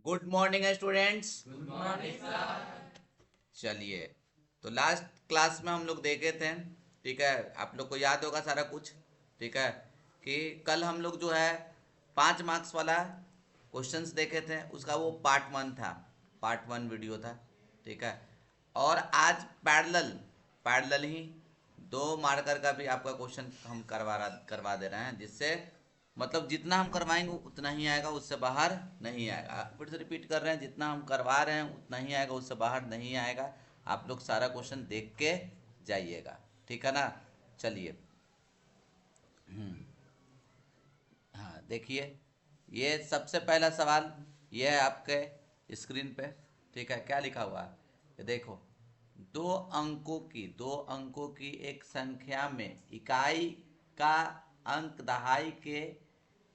Good morning students. Good morning sir. चलिए, तो last class में हम लोग देखे थे, ठीक है, आप लोग को याद होगा सारा कुछ, ठीक है, कि कल हम लोग जो है 5 मार्क्स वाला क्वेश्चंस देखे थे, उसका वो पार्ट 1 था, पार्ट 1 वीडियो था, ठीक है। और आज पैरेलल पैरेलल ही 2 मार्कर का भी आपका क्वेश्चन हम करवा दे रहे हैं, जिससे मतलब जितना हम करवाएंगे उतना ही आएगा, उससे बाहर नहीं आएगा। फिर से रिपीट कर रहे हैं, जितना हम करवा रहे हैं उतना ही आएगा, उससे बाहर नहीं आएगा। आप लोग सारा क्वेश्चन देख के जाइएगा, ठीक है ना। चलिए, हाँ देखिए, ये सबसे पहला सवाल ये है आपके स्क्रीन पे, ठीक है। क्या लिखा हुआ है ये देखो। दो अंकों की एक संख्या में इकाई का अंक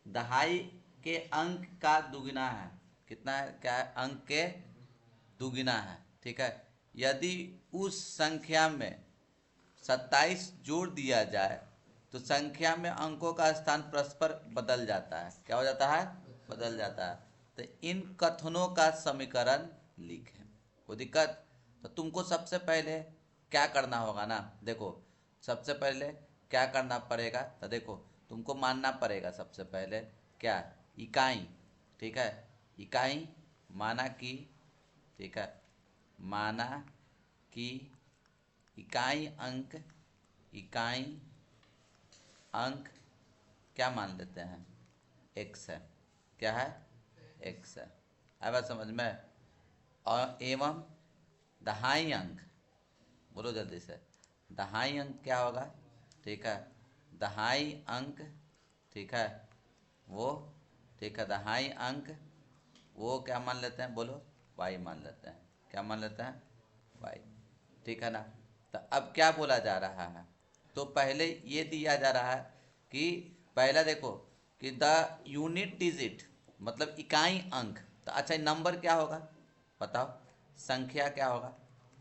दहाई के अंक का दुगुना है। कितना है, क्या है, अंक के दुगुना है, ठीक है। यदि उस संख्या में 27 जोड़ दिया जाए तो संख्या में अंकों का स्थान परस्पर बदल जाता है। क्या हो जाता है? बदल जाता है। तो इन कथनों का समीकरण लिखें। कोई दिक्कत? तो तुमको सबसे पहले क्या करना होगा ना, देखो, सबसे पहले क्या करना पड़ेगा, तो देखो, तुमको मानना पड़ेगा सबसे पहले क्या, इकाई, ठीक है। इकाई माना कि, ठीक है, माना कि इकाई अंक क्या मान लेते हैं, एक्स है। क्या है? एक्स है। आया बात समझ में? और एवं दहाई अंक, बोलो जल्दी से, दहाई अंक क्या होगा, ठीक है, दहाई अंक, ठीक है, वो, ठीक है, दहाई अंक वो क्या मान लेते हैं, बोलो, वाई मान लेते हैं। क्या मान लेते हैं? वाई, ठीक है ना। तो अब क्या बोला जा रहा है, तो पहले ये दिया जा रहा है कि पहला देखो कि द यूनिट डिजिट, मतलब इकाई अंक। तो अच्छा, नंबर क्या होगा बताओ, संख्या क्या होगा,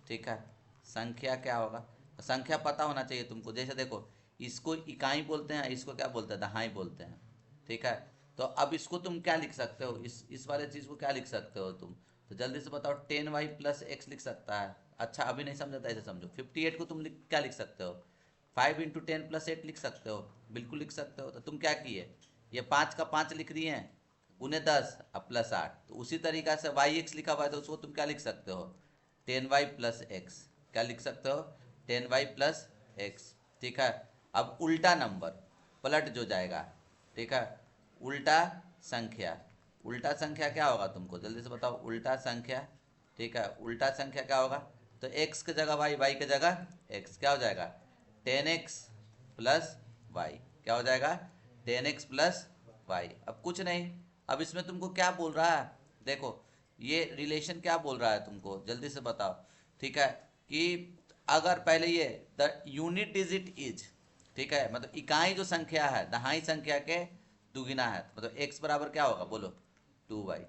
ठीक है, संख्या क्या होगा। संख्या पता होना चाहिए तुमको। जैसे देखो, इसको इकाई बोलते हैं, इसको क्या बोलते हैं, दहाई बोलते हैं, ठीक है। तो अब इसको तुम क्या लिख सकते हो, इस वाले चीज़ को क्या लिख सकते हो तुम, तो जल्दी से बताओ। 10y+x लिख सकता है। अच्छा, अभी नहीं समझा था, ऐसे समझो। 58 को तुम क्या लिख सकते हो, 5 × 10 + 8 लिख सकते हो, बिल्कुल लिख सकते हो। तो तुम क्या किए, ये 5 का 5 लिख दिए हैं, उन्हें 10 अब +8। तो उसी तरीका से y(x) लिखा हुआ है, तो उसको तुम क्या लिख सकते हो, 10y+x। क्या लिख सकते हो, 10y+x, ठीक है। अब उल्टा नंबर पलट जो जाएगा, ठीक है, उल्टा संख्या। उल्टा संख्या क्या होगा तुमको जल्दी से बताओ, उल्टा संख्या, ठीक है, उल्टा संख्या क्या होगा, तो x की जगह y की जगह x, क्या हो जाएगा, 10x+y। क्या हो जाएगा, 10x+y। अब कुछ नहीं, अब इसमें तुमको क्या बोल रहा है, देखो, ये रिलेशन क्या बोल रहा है तुमको, जल्दी से बताओ, ठीक है, कि अगर पहले ये द यूनिट डिजिट इज, ठीक है, मतलब इकाई जो संख्या है दहाई संख्या के दुगुना है, मतलब x बराबर क्या होगा, बोलो, 2y।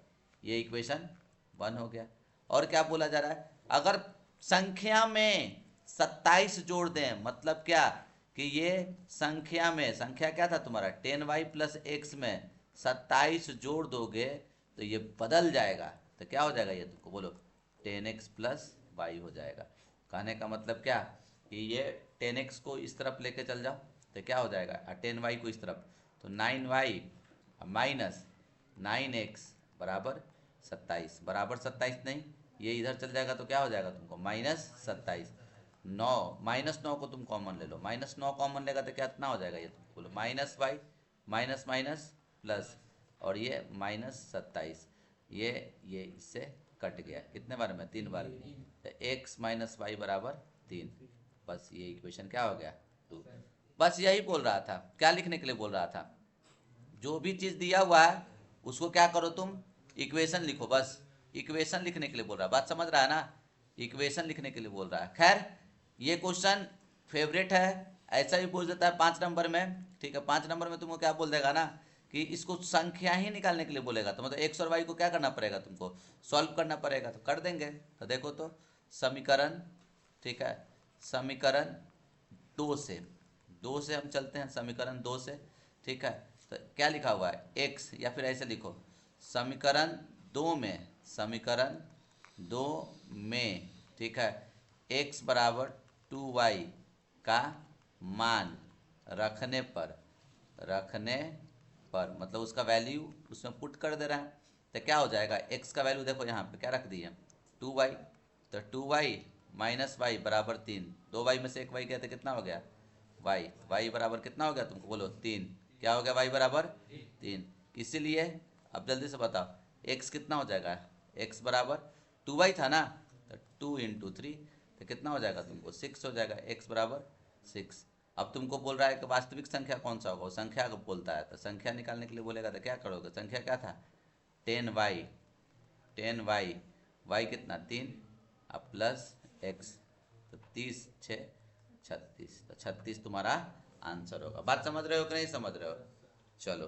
ये इक्वेशन 1 हो गया। और क्या बोला जा रहा है, अगर संख्या में 27 जोड़ दें, मतलब क्या, कि ये संख्या में, संख्या क्या था तुम्हारा, 10y+x में 27 जोड़ दोगे तो ये बदल जाएगा। तो क्या हो जाएगा ये, तुमको बोलो, 10x+y हो जाएगा। कहने का मतलब क्या, कि ये 10x को इस तरफ लेके चल जाओ तो क्या हो जाएगा, 10y को इस तरफ, तो 9y माइनस 9x बराबर 27, बराबर 27 नहीं, ये इधर चल जाएगा तो क्या हो जाएगा तुमको, -27। 9, -9 को तुम कॉमन ले लो, -9 कॉमन लेगा तो क्या इतना हो जाएगा, ये तुम बोलो -y, माइनस माइनस प्लस, और ये -27, ये इससे कट गया, कितने बार में, 3 बार में, तो x-y बराबर 3। बस ये इक्वेशन क्या हो गया, 2। बस यही बोल रहा था, क्या लिखने के लिए बोल रहा था, जो भी चीज़ दिया हुआ है उसको क्या करो तुम, इक्वेशन लिखो, बस इक्वेशन लिखने के लिए बोल रहा है, बात समझ रहा है ना, इक्वेशन लिखने के लिए बोल रहा है। खैर, ये क्वेश्चन फेवरेट है, ऐसा भी पूछ देता है 5 नंबर में, ठीक है। 5 नंबर में तुमको क्या बोल देगा ना, कि इसको संख्या ही निकालने के लिए बोलेगा, तो मतलब एक्स और वाई को क्या करना पड़ेगा तुमको, सॉल्व करना पड़ेगा, तो कर देंगे। तो देखो, तो समीकरण, ठीक है, समीकरण 2 से हम चलते हैं, समीकरण 2 से, ठीक है। तो क्या लिखा हुआ है, एक्स, या फिर ऐसे लिखो, समीकरण दो में, समीकरण दो में, ठीक है, x बराबर 2y का मान रखने पर मतलब उसका वैल्यू उसमें पुट कर दे रहा है, तो क्या हो जाएगा, x का वैल्यू देखो यहाँ पे क्या रख दिए 2y, तो 2y माइनस वाई बराबर 3, 2y में से एक y गया तो कितना हो गया y बराबर कितना हो गया तुमको बोलो 3, क्या हो गया y बराबर 3। इसीलिए अब जल्दी से बताओ x कितना हो जाएगा, x बराबर 2y था ना, तो 2 इंटू 3 तो कितना हो जाएगा तुमको 6 हो जाएगा, x बराबर 6। अब तुमको बोल रहा है कि वास्तविक संख्या कौन सा होगा, वो संख्या को बोलता है, तो संख्या निकालने के लिए बोलेगा तो क्या करोगे, संख्या क्या था 10y, y कितना 3 अब प्लस x, तो 30 6 36, तो 36 तुम्हारा आंसर होगा। बात समझ रहे हो कि नहीं समझ रहे हो? चलो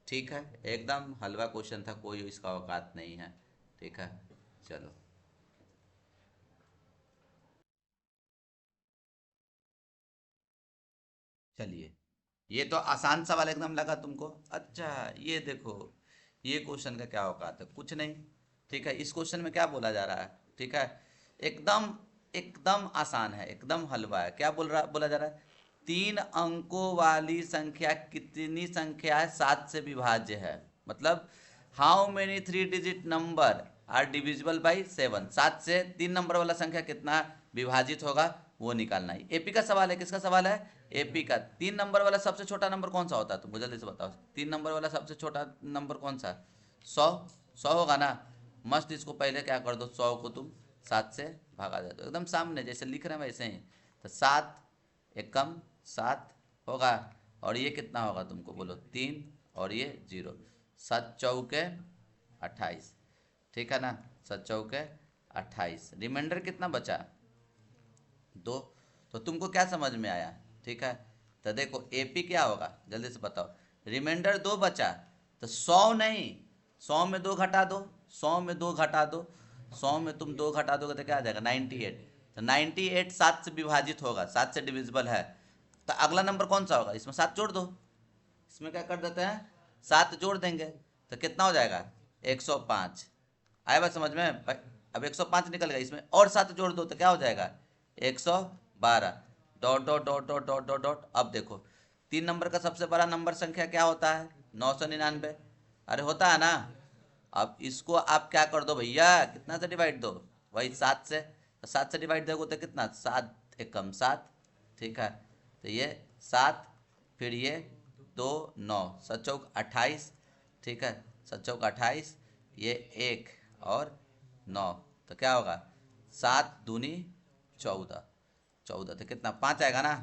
ठीक है, एकदम हलवा क्वेश्चन था, कोई इसका औकात नहीं है, ठीक है। चलो चलिए, ये तो आसान सवाल एकदम लगा तुमको। अच्छा ये देखो, ये क्वेश्चन का क्या औकात है, कुछ नहीं, ठीक है। इस क्वेश्चन में क्या बोला जा रहा है, ठीक है, एकदम एकदम आसान है, एकदम हलवा है। क्या बोला जा रहा है, 3 अंकों वाली संख्या कितनी संख्या है 7 से विभाज्य है, मतलब how many 3 digit number are divisible by 7, 7 से 3 नंबर वाला संख्या कितना विभाजित होगा वो निकालना है। एपी का सवाल है, किसका सवाल है, एपी का। 3 नंबर वाला सबसे छोटा नंबर कौन सा होता है तुमको जल्दी से बताओ, 3 नंबर वाला सबसे छोटा नंबर कौन सा, 100 होगा ना। मस्त इसको पहले क्या कर दो, 100 को तुम 7 से भागा दे दो, एकदम सामने जैसे लिख रहे हैं वैसे ही, तो 7 एकम 7 होगा, और ये कितना होगा तुमको बोलो 3, और ये 0, 7 चौके 28, ठीक है ना, 7 चौके 28, रिमाइंडर कितना बचा 2। तो तुमको क्या समझ में आया, ठीक है। तो देखो एपी क्या होगा जल्दी से बताओ, रिमाइंडर 2 बचा, तो 100 नहीं, 100 में 2 घटा दो, 100 में 2 घटा दो, 100 में तुम 2 घटा दोगे तो क्या आ जाएगा 98, तो 98 7 से विभाजित होगा, 7 से डिविजिबल है। तो अगला नंबर कौन सा होगा, इसमें 7 जोड़ दो, इसमें क्या कर देते हैं 7 जोड़ देंगे, तो कितना हो जाएगा 105। आया बात समझ में, अब 105 निकल गया, इसमें और 7 जोड़ दो तो क्या हो जाएगा 112, dot dot dot dot dot dot dot. अब देखो 3 नंबर का सबसे बड़ा नंबर संख्या क्या होता है 999, अरे होता है ना। अब इसको आप क्या कर दो भैया, कितना से डिवाइड दो, वही 7 से, तो 7 से डिवाइड दोगे तो कितना 7 एकम 7, ठीक है, तो ये 7, फिर ये 2 9, 7 चौक 28, ठीक है, 7 चौक 28, ये 1 और 9, तो क्या होगा 7 दूनी 14, 14 तो कितना 5 आएगा ना,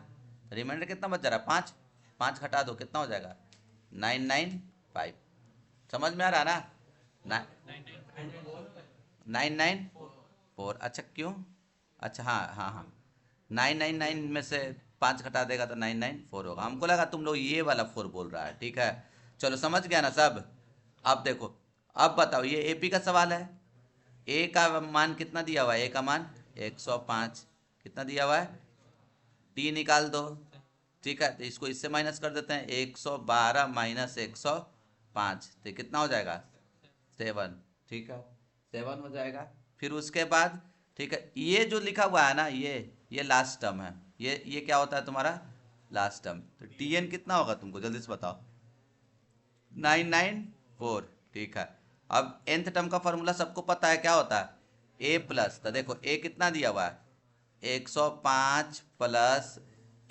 रिमाइंडर कितना बच जा रहा है 5, 5 घटा दो कितना हो जाएगा 995। समझ में आ रहा है ना, 994, अच्छा क्यों, अच्छा हाँ हाँ हाँ, 999 में से 5 घटा देगा तो 994 होगा, हमको लगा तुम लोग ये वाला 4 बोल रहा है, ठीक है। चलो समझ गया ना सब। अब देखो, अब बताओ ये एपी का सवाल है, ए का मान कितना दिया हुआ है, ए का मान 105, कितना दिया हुआ है डी निकाल दो, ठीक है, तो इसको इससे माइनस कर देते हैं, 112 माइनस 105, तो कितना हो जाएगा 7, ठीक है 7 हो जाएगा। फिर उसके बाद ठीक है, ये जो लिखा हुआ है ना, ये लास्ट टर्म है, ये क्या होता है तुम्हारा लास्ट टर्म, तो टीएन कितना होगा तुमको जल्दी से बताओ 994, ठीक है। अब nth टर्म का फॉर्मूला सबको पता है क्या होता है a प्लस, तो देखो a कितना दिया हुआ है 105 plus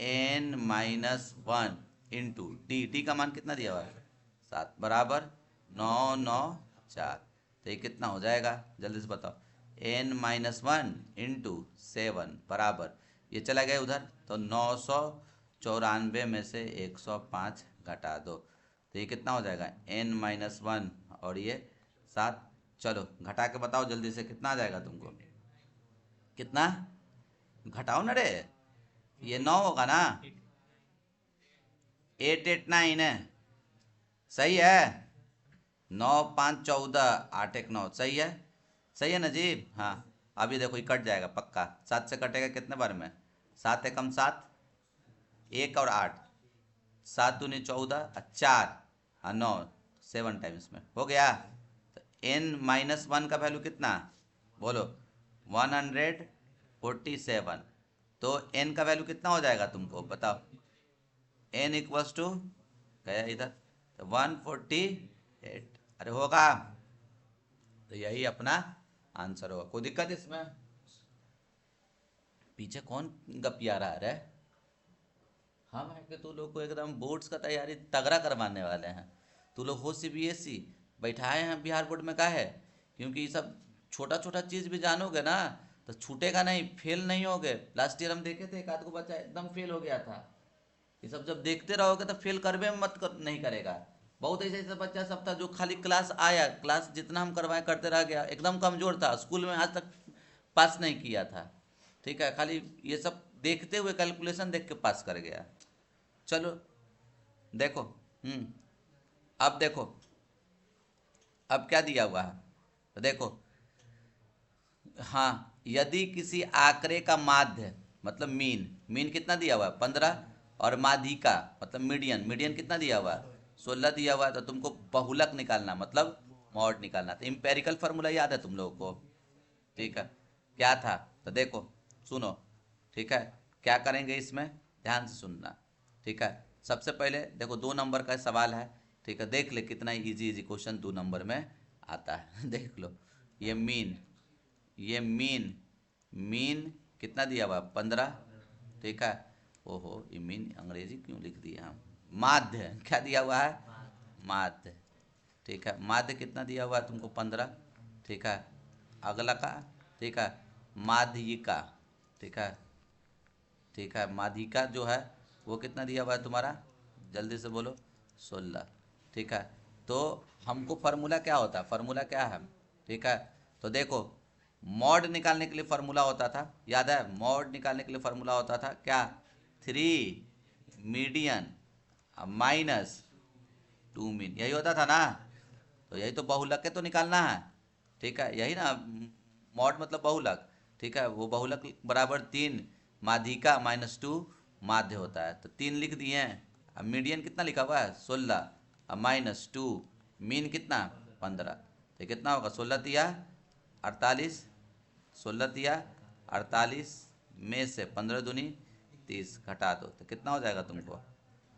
n minus 1 into D का मान कितना दिया हुआ है 7 बराबर 994, तो ये कितना हो जाएगा जल्दी से बताओ n माइनस 1 इंटू 7 बराबर, ये चला गया उधर, तो 994 में से 105 घटा दो, तो ये कितना हो जाएगा n माइनस 1 और ये 7, चलो घटा के बताओ जल्दी से कितना आ जाएगा तुमको, कितना घटाओ ना रे, ये 9 होगा ना, 889 है, सही है, 9 5 14 8 1 9, सही है ना जी, हाँ। अभी देखो ये कट जाएगा पक्का, 7 से कटेगा कितने बार में, 7 एकम 7, 1 और 8, 7 दूनी 14, 4 और 9, 7 टाइम्स में हो गया, तो n-1 का वैल्यू कितना, बोलो 147। तो n का वैल्यू कितना हो जाएगा तुमको बताओ, n इक्वल्स टू गया इधर तो 148। अरे होगा, तो यही अपना आंसर होगा। कोई दिक्कत इसमें? पीछे कौन गपिया रहा है? हम है कि तू लोग को एकदम बोर्ड्स का तैयारी तगड़ा करवाने वाले हैं। तू लोग हो CBSE बैठाए हैं बिहार बोर्ड में, का है क्योंकि ये सब छोटा छोटा चीज़ भी जानोगे ना तो छूटेगा नहीं, फेल नहीं होगे। लास्ट ईयर हम देखे थे एक आध को बच्चा एकदम फेल हो गया था। ये सब जब देखते रहोगे तो फेल करवे में नहीं करेगा। बहुत ऐसे ऐसे बच्चा सब था जो खाली क्लास आया, क्लास जितना हम करवाए करते रह गया, एकदम कमज़ोर था, स्कूल में आज तक पास नहीं किया था। ठीक है, खाली ये सब देखते हुए कैलकुलेशन देख के पास कर गया। चलो देखो, अब देखो अब क्या दिया हुआ है, तो देखो हाँ, यदि किसी आंकड़े का माध्य मतलब मीन कितना दिया हुआ है 15, और माध्यिका मतलब मीडियन कितना दिया हुआ है 16 दिया हुआ है, तो तुमको बहुलक निकालना मतलब मॉड निकालना। तो इम्पेरिकल फार्मूला याद है तुम लोगों को? ठीक है, क्या था तो देखो सुनो। ठीक है, क्या करेंगे इसमें, ध्यान से सुनना। ठीक है, सबसे पहले देखो 2 नंबर का सवाल है। ठीक है, देख ले कितना इजी इजी क्वेश्चन 2 नंबर में आता है। देख लो, ये मीन कितना दिया हुआ 15। ठीक है, ओहो ये मीन अंग्रेजी क्यों लिख दिया हम, माध्य क्या दिया हुआ है, माध्य। ठीक है, माध्य कितना दिया हुआ है तुमको 15। ठीक है, अगला का, ठीक है, माध्यिका। ठीक है, ठीक है, माध्यिका जो है वो कितना दिया हुआ है तुम्हारा, जल्दी से बोलो 16। ठीक है, तो हमको फार्मूला क्या होता है, फार्मूला क्या है? ठीक है, तो देखो मॉड निकालने के लिए फार्मूला होता था, याद है? मॉड निकालने के लिए फार्मूला होता था क्या, 3 मीडियन माइनस 2 मीन, यही होता था ना। तो यही तो बहुलक के तो निकालना है। ठीक है, यही ना, मॉड मतलब बहुलक। ठीक है, वो बहुलक बराबर 3 माध्यिका -2 माध्य होता है, तो 3 लिख दिए हैं। अब मीडियन कितना लिखा हुआ है 16, अब -2 मीन कितना 15, तो कितना होगा 16 तिया 48, 16 तिया 48 में से 15 दूनी 30 घटा दो तो कितना हो जाएगा तुमको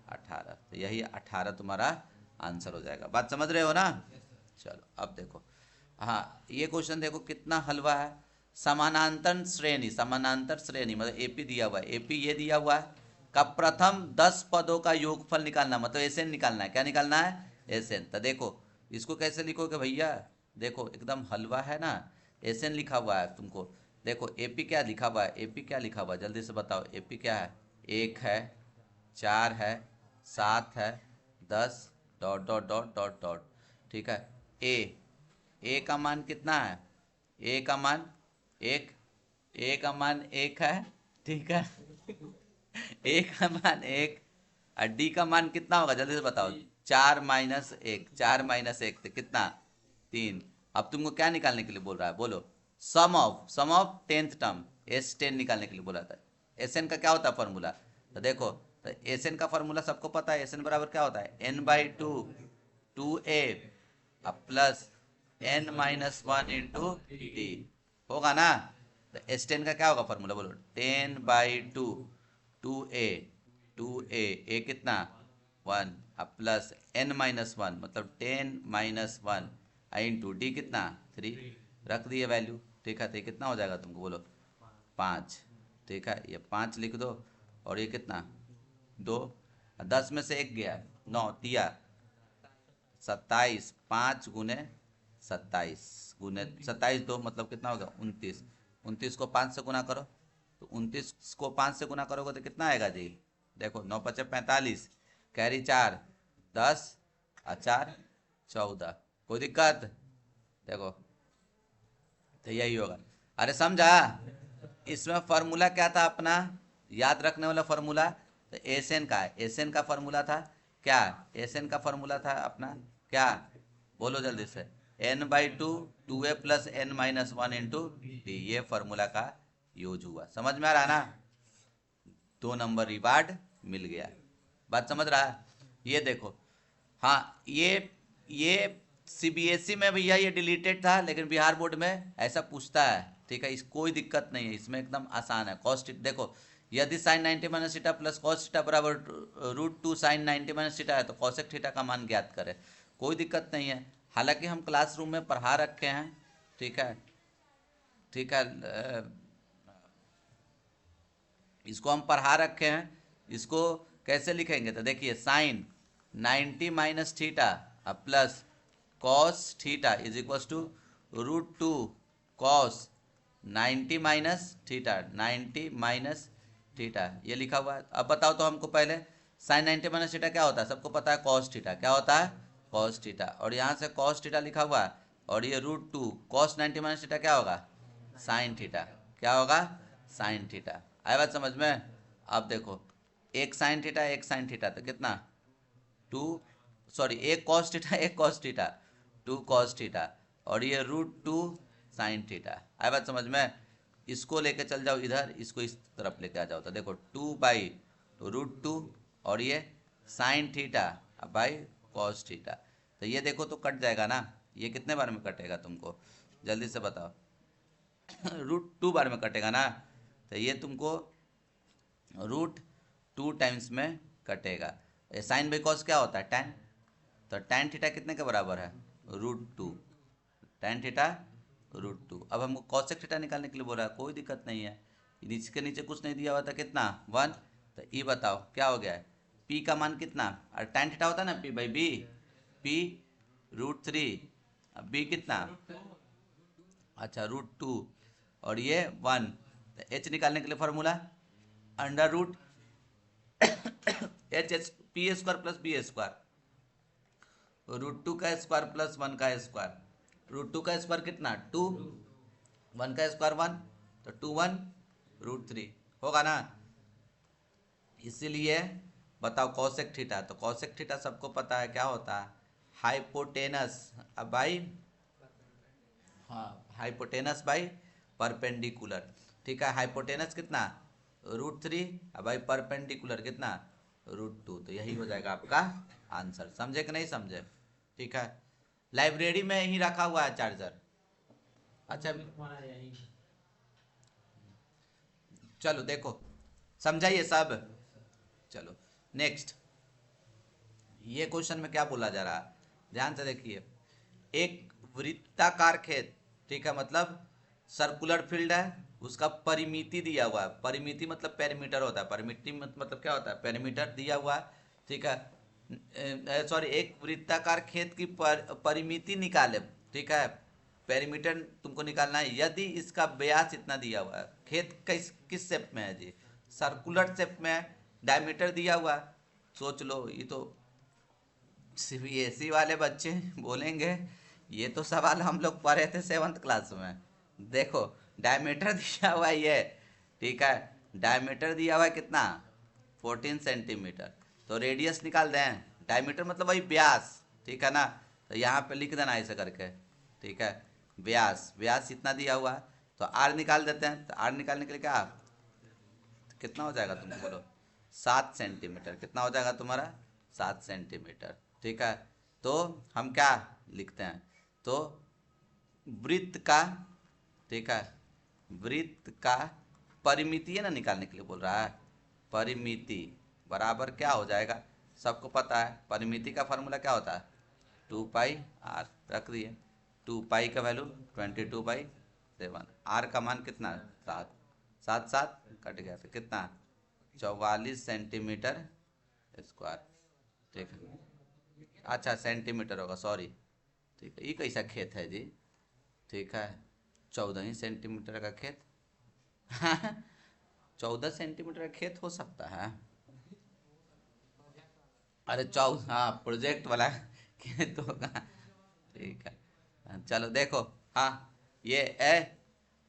18। तो यही 18 तुम्हारा आंसर हो जाएगा। बात समझ रहे हो ना? चलो अब देखो, हाँ ये क्वेश्चन देखो कितना हलवा है। समानांतर श्रेणी मतलब एपी दिया हुआ है, एपी ये दिया हुआ है का प्रथम 10 पदों का योगफल निकालना, मतलब एसएन निकालना है। क्या निकालना है, एसएन। तो देखो इसको कैसे लिखोगे भैया, देखो एकदम हलवा है ना, एसएन लिखा हुआ है तुमको। देखो एपी क्या लिखा हुआ है, एपी क्या लिखा हुआ है जल्दी से बताओ, एपी क्या है, 1 है, 4 है, 7 है, 10 dot dot dot dot dot. ठीक है, ए का मान कितना है, ए का मान 1, ए का मान 1 है। ठीक है, ए का मान 1 और डी का मान कितना होगा जल्दी से बताओ, 4 -1, 4 -1 तो कितना 3। अब तुमको क्या निकालने के लिए बोल रहा है, बोलो सम ऑफ 10th टर्म, S10 निकालने के लिए बोला था। एसएन का क्या होता है फॉर्मूला, तो देखो तो एसएन का फॉर्मूला सबको पता है, एसएन बराबर क्या होता है n/2 2a plus n-1 into D, होगा ना। तो S10 का क्या होगा फॉर्मूला, बोलो 10/2 2a ए कितना 1 प्लस n-1 मतलब 10 - 1 इंटू डी कितना 3, रख दिए वैल्यू। ठीक है, तो ये कितना हो जाएगा तुमको, बोलो 5। ठीक है, ये 5 लिख दो, और ये कितना 2, 10 में से 1 गया 9 तिया 27, 5 गुने 27 गुने 27 2 मतलब कितना होगा 29, 29 को 5 से गुना करो, तो 29 को 5 से गुना करोगे तो कितना आएगा जी, देखो 9 × 5 = 45, कैरी 4 10 और 4 14। कोई दिक्कत, देखो तो यही होगा। अरे समझा, इसमें फार्मूला क्या था अपना, याद रखने वाला फार्मूला, तो एसएन का है, एसएन का फार्मूला था क्या, एसएन का फार्मूला था अपना क्या, बोलो जल्दी से, n/2 2a plus n-1 into D, ये फार्मूला का यूज हुआ। समझ में आ रहा ना, 2 नंबर रिवार्ड मिल गया। बात समझ रहा है? ये देखो, हाँ ये सीबीएसई में भैया ये डिलीटेड था, लेकिन बिहार बोर्ड में ऐसा पूछता है, ठीक है। इस कोई दिक्कत नहीं है, इसमें एकदम आसान है। कॉस्ट देखो, यदि sine 90 minus theta plus cos theta बराबर √2 साइन 90 माइनस थीटा है तो कॉसेक थीटा का मान ज्ञात करें। कोई दिक्कत नहीं है, हालांकि हम क्लासरूम में पढ़ा रखे हैं, ठीक है, ठीक है। इसको हम पढ़ा रखे हैं, इसको कैसे लिखेंगे तो देखिए, sine 90 minus theta plus cos theta is equal to √2 cos 90 minus theta, 90 minus theta, ये लिखा हुआ है। अब बताओ तो हमको पहले, साइन 90 माइनस थीटा क्या होता है, सबको पता है। कॉस थीटा क्या होता है, कॉस थीटा, और यहाँ से कॉस थीटा लिखा हुआ है, और ये √2 कॉस 90 माइनस थीटा क्या होगा, साइन थीटा, क्या होगा, साइन थीटा। आए बात समझ में। अब देखो, एक साइन थीटा एक साइन थीटा तो कितना, एक कॉस थीटा एक कॉस थीटा, 2 कॉस थीटा, और ये √2 साइन थीटा। आए बात समझ में। इसको लेके चल जाओ इधर, इसको इस तरफ लेके आ जाओ तो देखो 2/√2, और ये sign theta by cos theta, तो ये देखो तो कट जाएगा ना। ये कितने बार में कटेगा तुमको, जल्दी से बताओ। √2 बार में कटेगा ना, तो ये तुमको √2 टाइम्स में कटेगा। साइन बाई कॉस क्या होता है, टैन, तो टैन थीटा कितने के बराबर है, √2, टैन थीटा √2। अब हमको कॉसेक थीटा निकालने के लिए बोला है, कोई दिक्कत नहीं है, इसके नीचे कुछ नहीं दिया हुआ था, कितना 1, तो ये बताओ क्या हो गया है, पी का मान कितना, और टैन थीटा होता है ना p/b, p √3, अब b कितना, अच्छा √2, और ये 1, तो h निकालने के लिए formula under root h p square plus b square, √2 का स्क्वायर प्लस 1 का स्क्वायर, √2 का स्क्वायर कितना 2, 1 का स्क्वायर 1, तो 2 1 √3 होगा ना। इसीलिए बताओ कॉसेक थीटा, तो कॉसेक थीटा सबको पता है क्या होता है, हाइपोटेनस बाई, हाँ, हाइपोटेनस बाई परपेंडिकुलर, ठीक है। हाइपोटेनस कितना √3 बाई परपेंडिकुलर कितना √2, तो यही हो जाएगा आपका आंसर। समझे कि नहीं समझे, ठीक है। लाइब्रेरी में ही रखा हुआ है चार्जर। अच्छा चलो देखो, समझाइए सब। चलो नेक्स्ट, ये क्वेश्चन में क्या बोला जा रहा है, ध्यान से देखिए। एक वृत्ताकार खेत, ठीक है, मतलब सर्कुलर फील्ड है, उसका परिमिति दिया हुआ है, परिमिति मतलब पेरीमीटर होता है, परिमिति मतलब क्या होता है, पेरीमीटर दिया हुआ है, ठीक है। सॉरी, एक वृत्ताकार खेत की परिमिति निकाले, ठीक है, पेरीमीटर तुमको निकालना है। यदि इसका व्यास इतना दिया हुआ है, खेत किस शेप में है जी, सर्कुलर शेप में है, डायमीटर दिया हुआ है, सोच लो। ये तो सीबीएसई वाले बच्चे बोलेंगे ये तो सवाल हम लोग पढ़े थे 7th क्लास में। देखो डायमीटर दिया हुआ है ये, ठीक है, डायमीटर दिया हुआ है कितना 14 सेंटीमीटर, तो रेडियस निकाल दें, डायमीटर मतलब वही व्यास, ठीक है ना, तो यहाँ पे लिख देना ऐसे करके, ठीक है। व्यास, व्यास इतना दिया हुआ है, तो आर निकाल देते हैं, तो आर निकालने के लिए क्या, कितना हो जाएगा तुमको बोलो, 7 सेंटीमीटर, कितना हो जाएगा तुम्हारा 7 सेंटीमीटर, ठीक है। तो हम क्या लिखते हैं, तो वृत्त का, ठीक है, वृत्त का परिमिति है ना निकालने के लिए बोल रहा है, परिमिति बराबर क्या हो जाएगा, सबको पता है परिमिति का फार्मूला क्या होता है, 2πr, रख दिए, 2π का वैल्यू 22/7, आर का मान कितना 7, 7 7 कट गया तो कितना 44 सेंटीमीटर स्क्वायर, ठीक है। अच्छा सेंटीमीटर होगा, सॉरी, ठीक है। ये कैसा खेत है जी, ठीक है, 14 ही सेंटीमीटर का खेत 14 सेंटीमीटर का खेत हो सकता है, अरे 14, हाँ प्रोजेक्ट वाला खेत होगा, ठीक है। चलो देखो, हाँ ये है।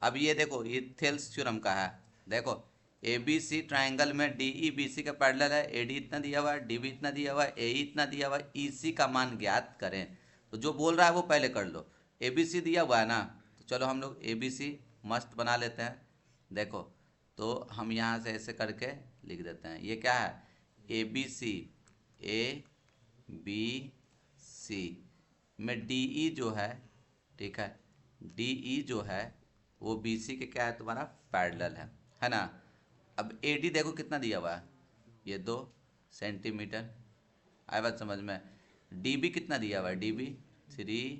अब ये देखो, ये थेल्स थ्योरम का है, देखो ए बी सी ट्राइंगल में डी ई बी सी का पैरेलल है, ए डी इतना दिया हुआ है, डी बी इतना दिया हुआ है, ए ई इतना दिया हुआ है, ई सी का मान ज्ञात करें। तो जो बोल रहा है वो पहले कर लो, ए बी सी दिया हुआ है ना, तो चलो हम लोग ए बी सी मस्त बना लेते हैं। देखो तो हम यहाँ से ऐसे करके लिख देते हैं, ये क्या है ए बी सी, ए बी सी, में डीई जो है, ठीक है, डीई जो है वो बीसी के क्या है तुम्हारा पैरेलल है ना। अब एडी देखो कितना दिया हुआ है, ये 2 सेंटीमीटर, आया बात समझ में। डीबी कितना दिया हुआ है, डीबी 3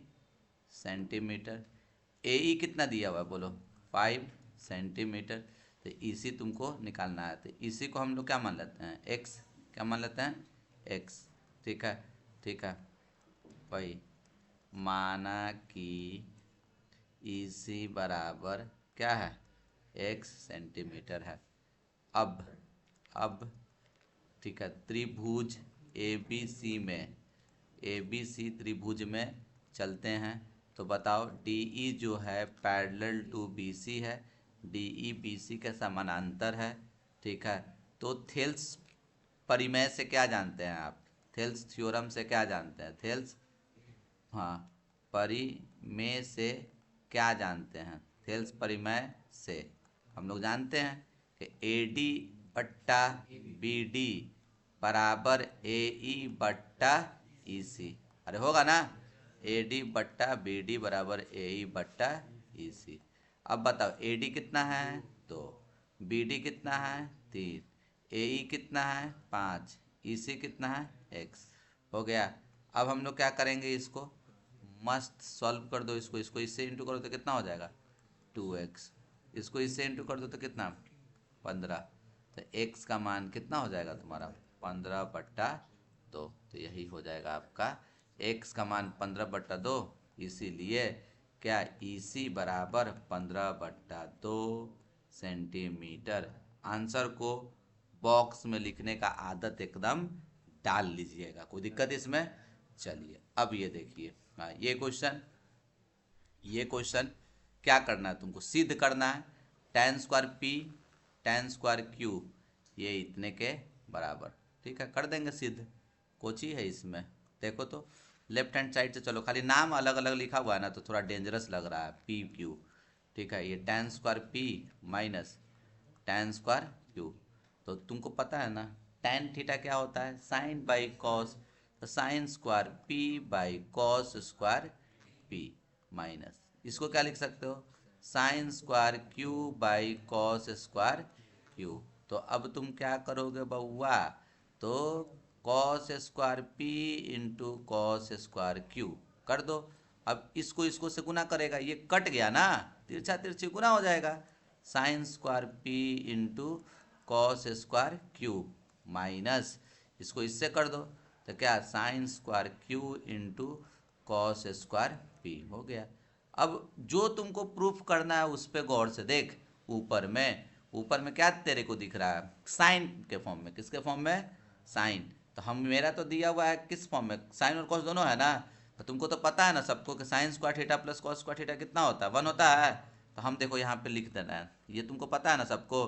सेंटीमीटर। एई कितना दिया हुआ है बोलो, 5 सेंटीमीटर। तो इसी तुमको निकालना है, तो इसी को हम लोग क्या मान लेते हैं, एक्स, क्या मान लेते हैं, एक्स, ठीक है, ठीक है। वही माना कि इसी बराबर क्या है, एक्स सेंटीमीटर है। अब ठीक है, त्रिभुज ए बी सी में, ए बी सी त्रिभुज में चलते हैं। तो बताओ डीई जो है पैरेलल टू बीसी है, डीई बीसी के समानांतर है, ठीक है। तो थेल्स परिमेय से क्या जानते हैं आप, थेल्स थ्योरम से क्या जानते हैं, थेल्स, हाँ, परिमेय से क्या जानते हैं, थेल्स परिमेय से हम लोग जानते हैं कि ए डी बट्टा बी डी बराबर ए ई बट्टा ई सी। अरे होगा ना, ए डी बट्टा बी डी बराबर ए ई बट्टा ई सी। अब बताओ ए डी कितना है 2, बी डी कितना है 3, ए ई कितना है 5, ई सी कितना है x। हो गया। अब हम लोग क्या करेंगे, इसको मस्त सॉल्व कर दो, इसको इससे इंटू करो तो कितना हो जाएगा 2x, इसको इससे इंटू कर दो तो कितना 15। तो x का मान कितना हो जाएगा तुम्हारा 15/2। तो यही हो जाएगा आपका x का मान 15/2, इसीलिए क्या EC बराबर 15/2 सेंटीमीटर। आंसर को बॉक्स में लिखने का आदत एकदम डाल लीजिएगा, कोई दिक्कत इसमें। चलिए अब ये देखिए, हाँ ये क्वेश्चन क्या करना है तुमको, सिद्ध करना है tan square P tan square Q ये इतने के बराबर, ठीक है, कर देंगे सिद्ध। कोची है इसमें, देखो तो लेफ्ट हैंड साइड से चलो, खाली नाम अलग अलग लिखा हुआ है ना तो थोड़ा डेंजरस लग रहा है, पी क्यू, ठीक है। ये tan square P minus tan square Q, तो तुमको पता है ना tan थीटा क्या होता है, साइन बाई कॉस, तो sine square P by cos square P minus, इसको क्या लिख सकते हो, sign square Q by cos square Q. तो अब तुम क्या करोगे बउआ, तो cos square P into cos square Q कर दो। अब इसको से गुना करेगा, ये कट गया ना, तिरछा तिरछी गुना हो जाएगा, sign square P into cos square Q minus, इसको इससे कर दो तो क्या sign square Q into cos square P हो गया। अब जो तुमको प्रूफ करना है उस पर गौर से देख, ऊपर में क्या तेरे को दिख रहा है, साइन के फॉर्म में, किसके फॉर्म में, साइन। तो हम मेरा तो दिया हुआ है किस फॉर्म में, साइन और कॉस दोनों है ना। तो तुमको तो पता है ना सबको कि sine square theta plus cos square theta कितना होता है, 1 होता है। तो हम देखो यहाँ पे लिख देना है, ये तुमको पता है ना सबको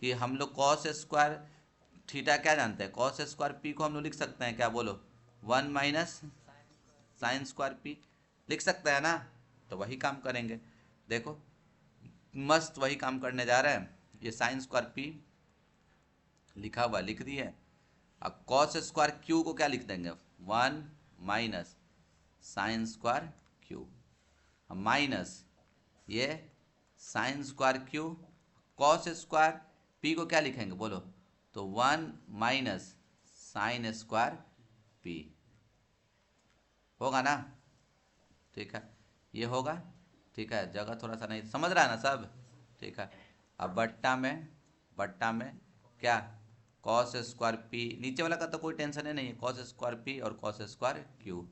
कि हम लोग कॉस स्क्वायर थीटा क्या जानते हैं, कॉस स्क्वायर पी को हम लोग लिख सकते हैं क्या, बोलो 1 माइनस साइन स्क्वायर पी लिख सकते हैं ना। तो वही काम करेंगे, देखो मस्त वही काम करने जा रहे हैं। ये साइन स्क्वायर पी लिखा हुआ लिख दिए, अब कॉस स्क्वायर क्यू को क्या लिख देंगे 1 minus sine square Q minus ये sine square Q, cos square P को क्या लिखेंगे बोलो, तो 1 माइनस साइन स्क्वायर पी होगा ना, ठीक है, ये होगा, ठीक है। जगह थोड़ा सा नहीं समझ रहा है ना सब, ठीक है। अब बट्टा में क्या कॉस स्क्वायर पी, नीचे वाला का तो कोई टेंशन है नहीं है, कॉस स्क्वायर पी और कॉस स्क्वायर क्यू,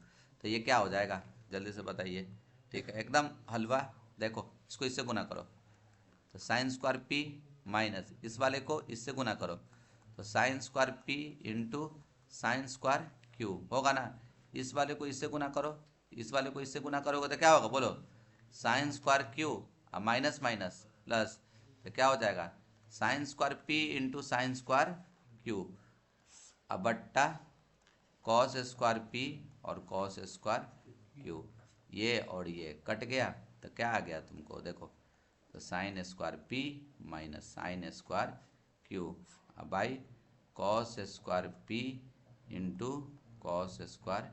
तो ये क्या हो जाएगा जल्दी से बताइए, ठीक है, एकदम हलवा। देखो इसको इससे गुना करो तो साइन स्क्वायर पी माइनस इस वाले को इससे गुना करो तो sine square P into sine square Q होगा ना। इस वाले को इससे गुना करो, इस वाले को इससे गुना करोगे तो क्या होगा बोलो, साइन स्क्वायर क्यू और माइनस माइनस प्लस, तो क्या हो जाएगा sign square P into sine square Q अब बट्टा कॉस स्क्वायर पी और कॉस स्क्वायर क्यू, ये और ये कट गया तो क्या आ गया तुमको देखो, तो sine square P minus sine square Q अब by cos square P into cos square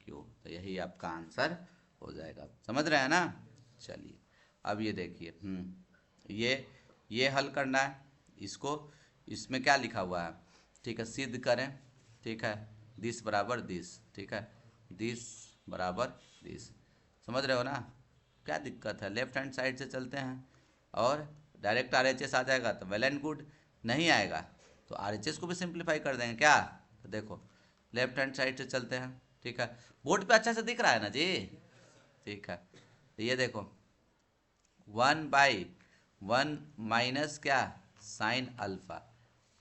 Q. तो यही आपका आंसर हो जाएगा, समझ रहे हैं ना। चलिए अब ये देखिए, ये हल करना है इसको। इसमें क्या लिखा हुआ है, ठीक है, सिद्ध करें, ठीक है, दिस बराबर दिस, ठीक है, दिस बराबर दिस, समझ रहे हो ना। क्या दिक्कत है, लेफ्ट हैंड साइड से चलते हैं और डायरेक्ट RHS आ जाएगा तो वेल एंड गुड, नहीं आएगा तो RHS को भी सिंप्लीफाई कर देंगे क्या। तो देखो लेफ्ट हैंड साइड से चलते हैं, ठीक है, बोर्ड पे अच्छा से दिख रहा है ना जी, ठीक है। तो ये देखो 1/1 माइनस क्या, साइन अल्फा,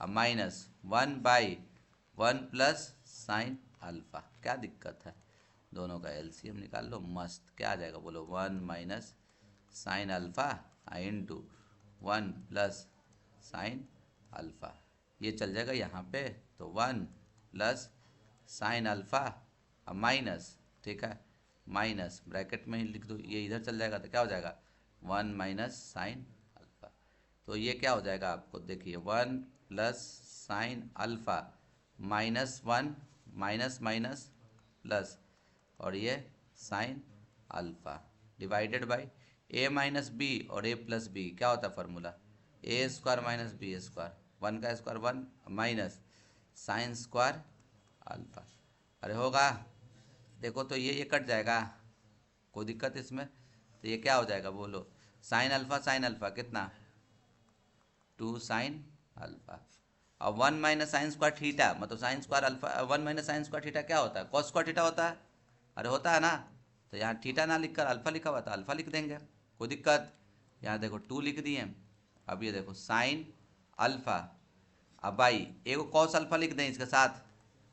अब माइनस 1/1 प्लस साइन अल्फा, क्या दिक्कत है, दोनों का LCM निकाल लो, मस्त। क्या आ जाएगा बोलो, 1 minus sine alpha into 1 plus sine alpha, ये चल जाएगा यहाँ पे, तो 1 प्लस साइन अल्फा अब माइनस, ठीक है, माइनस ब्रैकेट में ही लिख दो, ये इधर चल जाएगा तो क्या हो जाएगा 1 माइनस साइन अल्फा। तो ये क्या हो जाएगा आपको देखिए 1 plus sine alpha minus 1 minus minus plus, और ये sine alpha divided by a minus b और a प्लस बी, क्या होता है formula, a square minus b square, 1 का square 1 minus sine square alpha. अरे होगा, देखो तो ये कट जाएगा, कोई दिक्कत इसमें, तो ये क्या हो जाएगा बोलो, साइन अल्फा कितना 2 साइन अल्फा, अब 1 माइनस साइन स्क्वायर थीटा, मतलब sign square alpha, 1 minus sine square theta क्या होता है, कॉस स्क्वायर थीटा होता है, अरे होता है ना। तो यहाँ थीटा ना लिखकर अल्फा लिखा हुआ था, अल्फा लिख देंगे, कोई दिक्कत। यहाँ देखो 2 लिख दिए, अब ये देखो साइन अल्फा, अब भाई एक कॉस अल्फा लिख दें इसके साथ,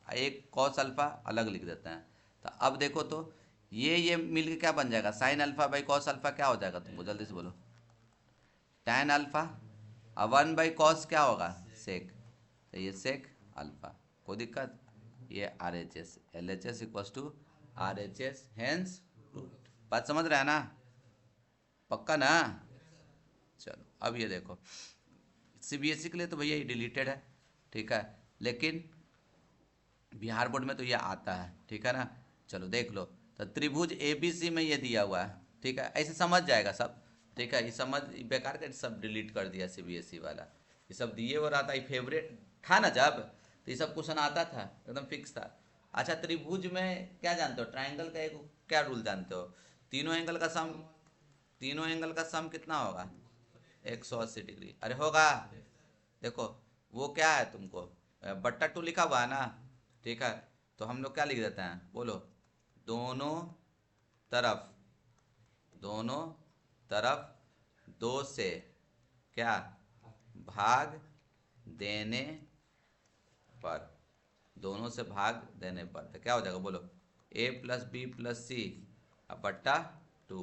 एक कॉस अल्फा अलग लिख देते हैं। तो अब देखो तो ये मिल के क्या बन जाएगा, sine alpha by cos alpha क्या हो जाएगा तुमको जल्दी से बोलो, टैन अल्फा, अब 1/कॉस क्या होगा सेक, तो ये सेक अल्फा, कोई दिक्कत। ये RHS LHS equals to RHS hence root, बात समझ रहे हैं ना, पक्का ना। चलो अब ये देखो CBSE के लिए तो भैया ये डिलीटेड है, ठीक है, लेकिन बिहार बोर्ड में तो ये आता है, ठीक है ना। चलो देख लो, तो त्रिभुज ABC में ये दिया हुआ है, ठीक है, ऐसे समझ जाएगा सब, ठीक है, ये समझ बेकार का सब डिलीट कर दिया CBSE वाला, ये सब दिए और आता, ये फेवरेट था ना जब, तो ये सब क्वेश्चन आता था एकदम फिक्स था। अच्छा त्रिभुज में क्या जानते हो, ट्राइंगल का एक क्या रूल जानते हो, तीनों एंगल का सम कितना होगा 180 डिग्री, अरे होगा, देखो वो क्या है तुमको बट्टा 2 लिखा हुआ है ना, ठीक है, तो हम लोग क्या लिख देते हैं बोलो, दोनों तरफ, दोनों तरफ 2 से क्या भाग देने पर, दोनों से भाग देने पर तो क्या हो जाएगा बोलो, a प्लस बी प्लस सी अब बट्टा 2,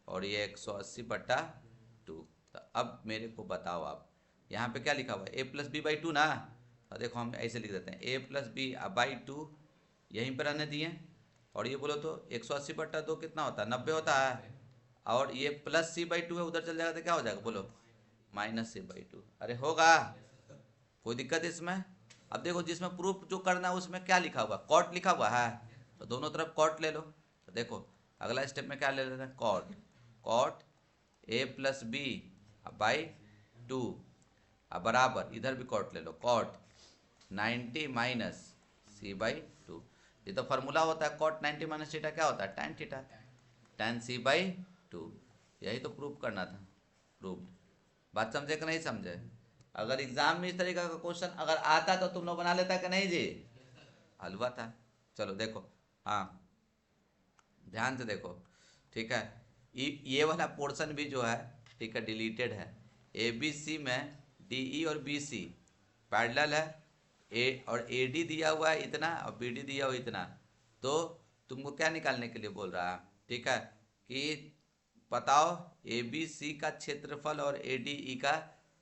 और ये 180/2। तो अब मेरे को बताओ आप, यहाँ पे क्या लिखा हुआ है a प्लस बी बाई 2 ना, और देखो हम ऐसे लिख देते हैं a प्लस बी बाई 2, यहीं पर रहने दिए, और ये बोलो तो 180/2 कितना होता है 90 होता है, और ये प्लस c/2 है उधर चल जाएगा तो क्या हो जाएगा बोलो माइनस c/2, अरे होगा, कोई दिक्कत इसमें। अब देखो जिसमें प्रूफ जो करना है उसमें क्या लिखा हुआ, कॉट लिखा हुआ है, तो दोनों तरफ कॉट ले लो। तो देखो अगला स्टेप में क्या ले लेते हैं, cot a plus b by 2 अब बराबर, इधर भी कॉट ले लो, कॉट 90 माइनस c/2, ये तो फार्मूला होता है, कॉट 90 माइनस थीटा क्या होता है tan थीटा, tan c/2, यही तो प्रूफ करना था, प्रूफ। बात समझे कि नहीं समझे, अगर एग्जाम में इस तरीके का क्वेश्चन अगर आता तो तुम लोग बना लेता कि नहीं जी, हलवा था। चलो देखो, हाँ ध्यान से देखो, ठीक है, ये वाला पोर्शन भी जो है, ठीक है, डिलीटेड है। ABC में DE और BC पैरेलल है, और AD दिया हुआ है इतना और BD दिया हुआ इतना, तो तुमको क्या निकालने के लिए बोल रहा है, ठीक है, कि बताओ ABC का क्षेत्रफल और ADE का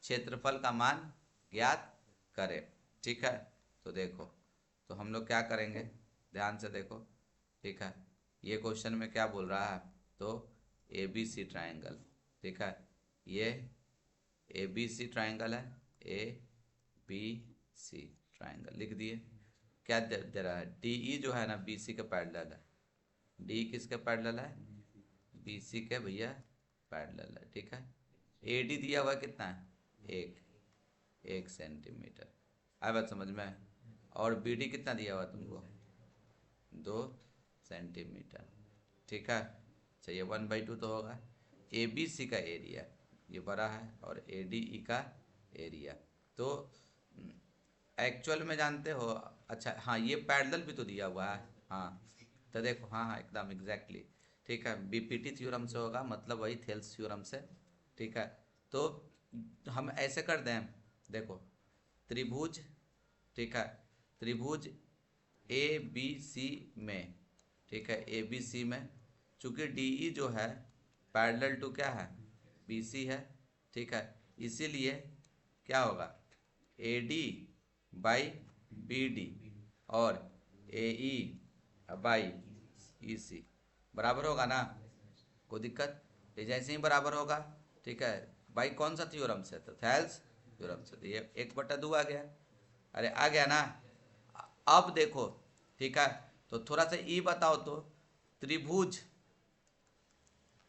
क्षेत्रफल का मान ज्ञात करें, ठीक है। तो देखो, तो हम लोग क्या करेंगे, ध्यान से देखो, ठीक है, ये क्वेश्चन में क्या बोल रहा है, तो ABC ट्राइंगल, ठीक है, ये ABC ट्राइंगल है, ABC ट्राइंगल लिख दिए, क्या दे रहा है, DE जो है ना BC के पैरेलल है, डी किसके पैरेलल है? बीसी के भैया पैरेलल है, ठीक है। एडी दिया हुआ कितना है? 1 सेंटीमीटर, आया बात समझ में? और बीडी कितना दिया हुआ तुमको? 2 सेंटीमीटर, ठीक है। चलिए 1/2 तो होगा। ए बी सी का एरिया ये बड़ा है और ए डी ई का एरिया, तो एक्चुअल में जानते हो, अच्छा हाँ ये पैरेलल भी तो दिया हुआ है, हाँ तो देखो, हाँ हाँ एकदम एग्जैक्टली, ठीक है। बीपीटी थ्योरम से होगा, मतलब वही थेल्स थ्योरम से, ठीक है। तो हम ऐसे कर दें, देखो त्रिभुज, ठीक है, त्रिभुज ए बी सी में, ठीक है, ए बी सी में चूंकि डी ई जो है पैरेलल टू क्या है? बी सी है, ठीक है। इसीलिए क्या होगा? A d by b d और ए ई बाई ई सी बराबर होगा ना? कोई दिक्कत? ये जैसे ही बराबर होगा, ठीक है, भाई कौन सा थ्योरम से? तो थेल्स थ्योरम से। तो ये 1/2 आ गया, अरे आ गया ना? अब देखो, ठीक है, तो थोड़ा सा ई बताओ तो, त्रिभुज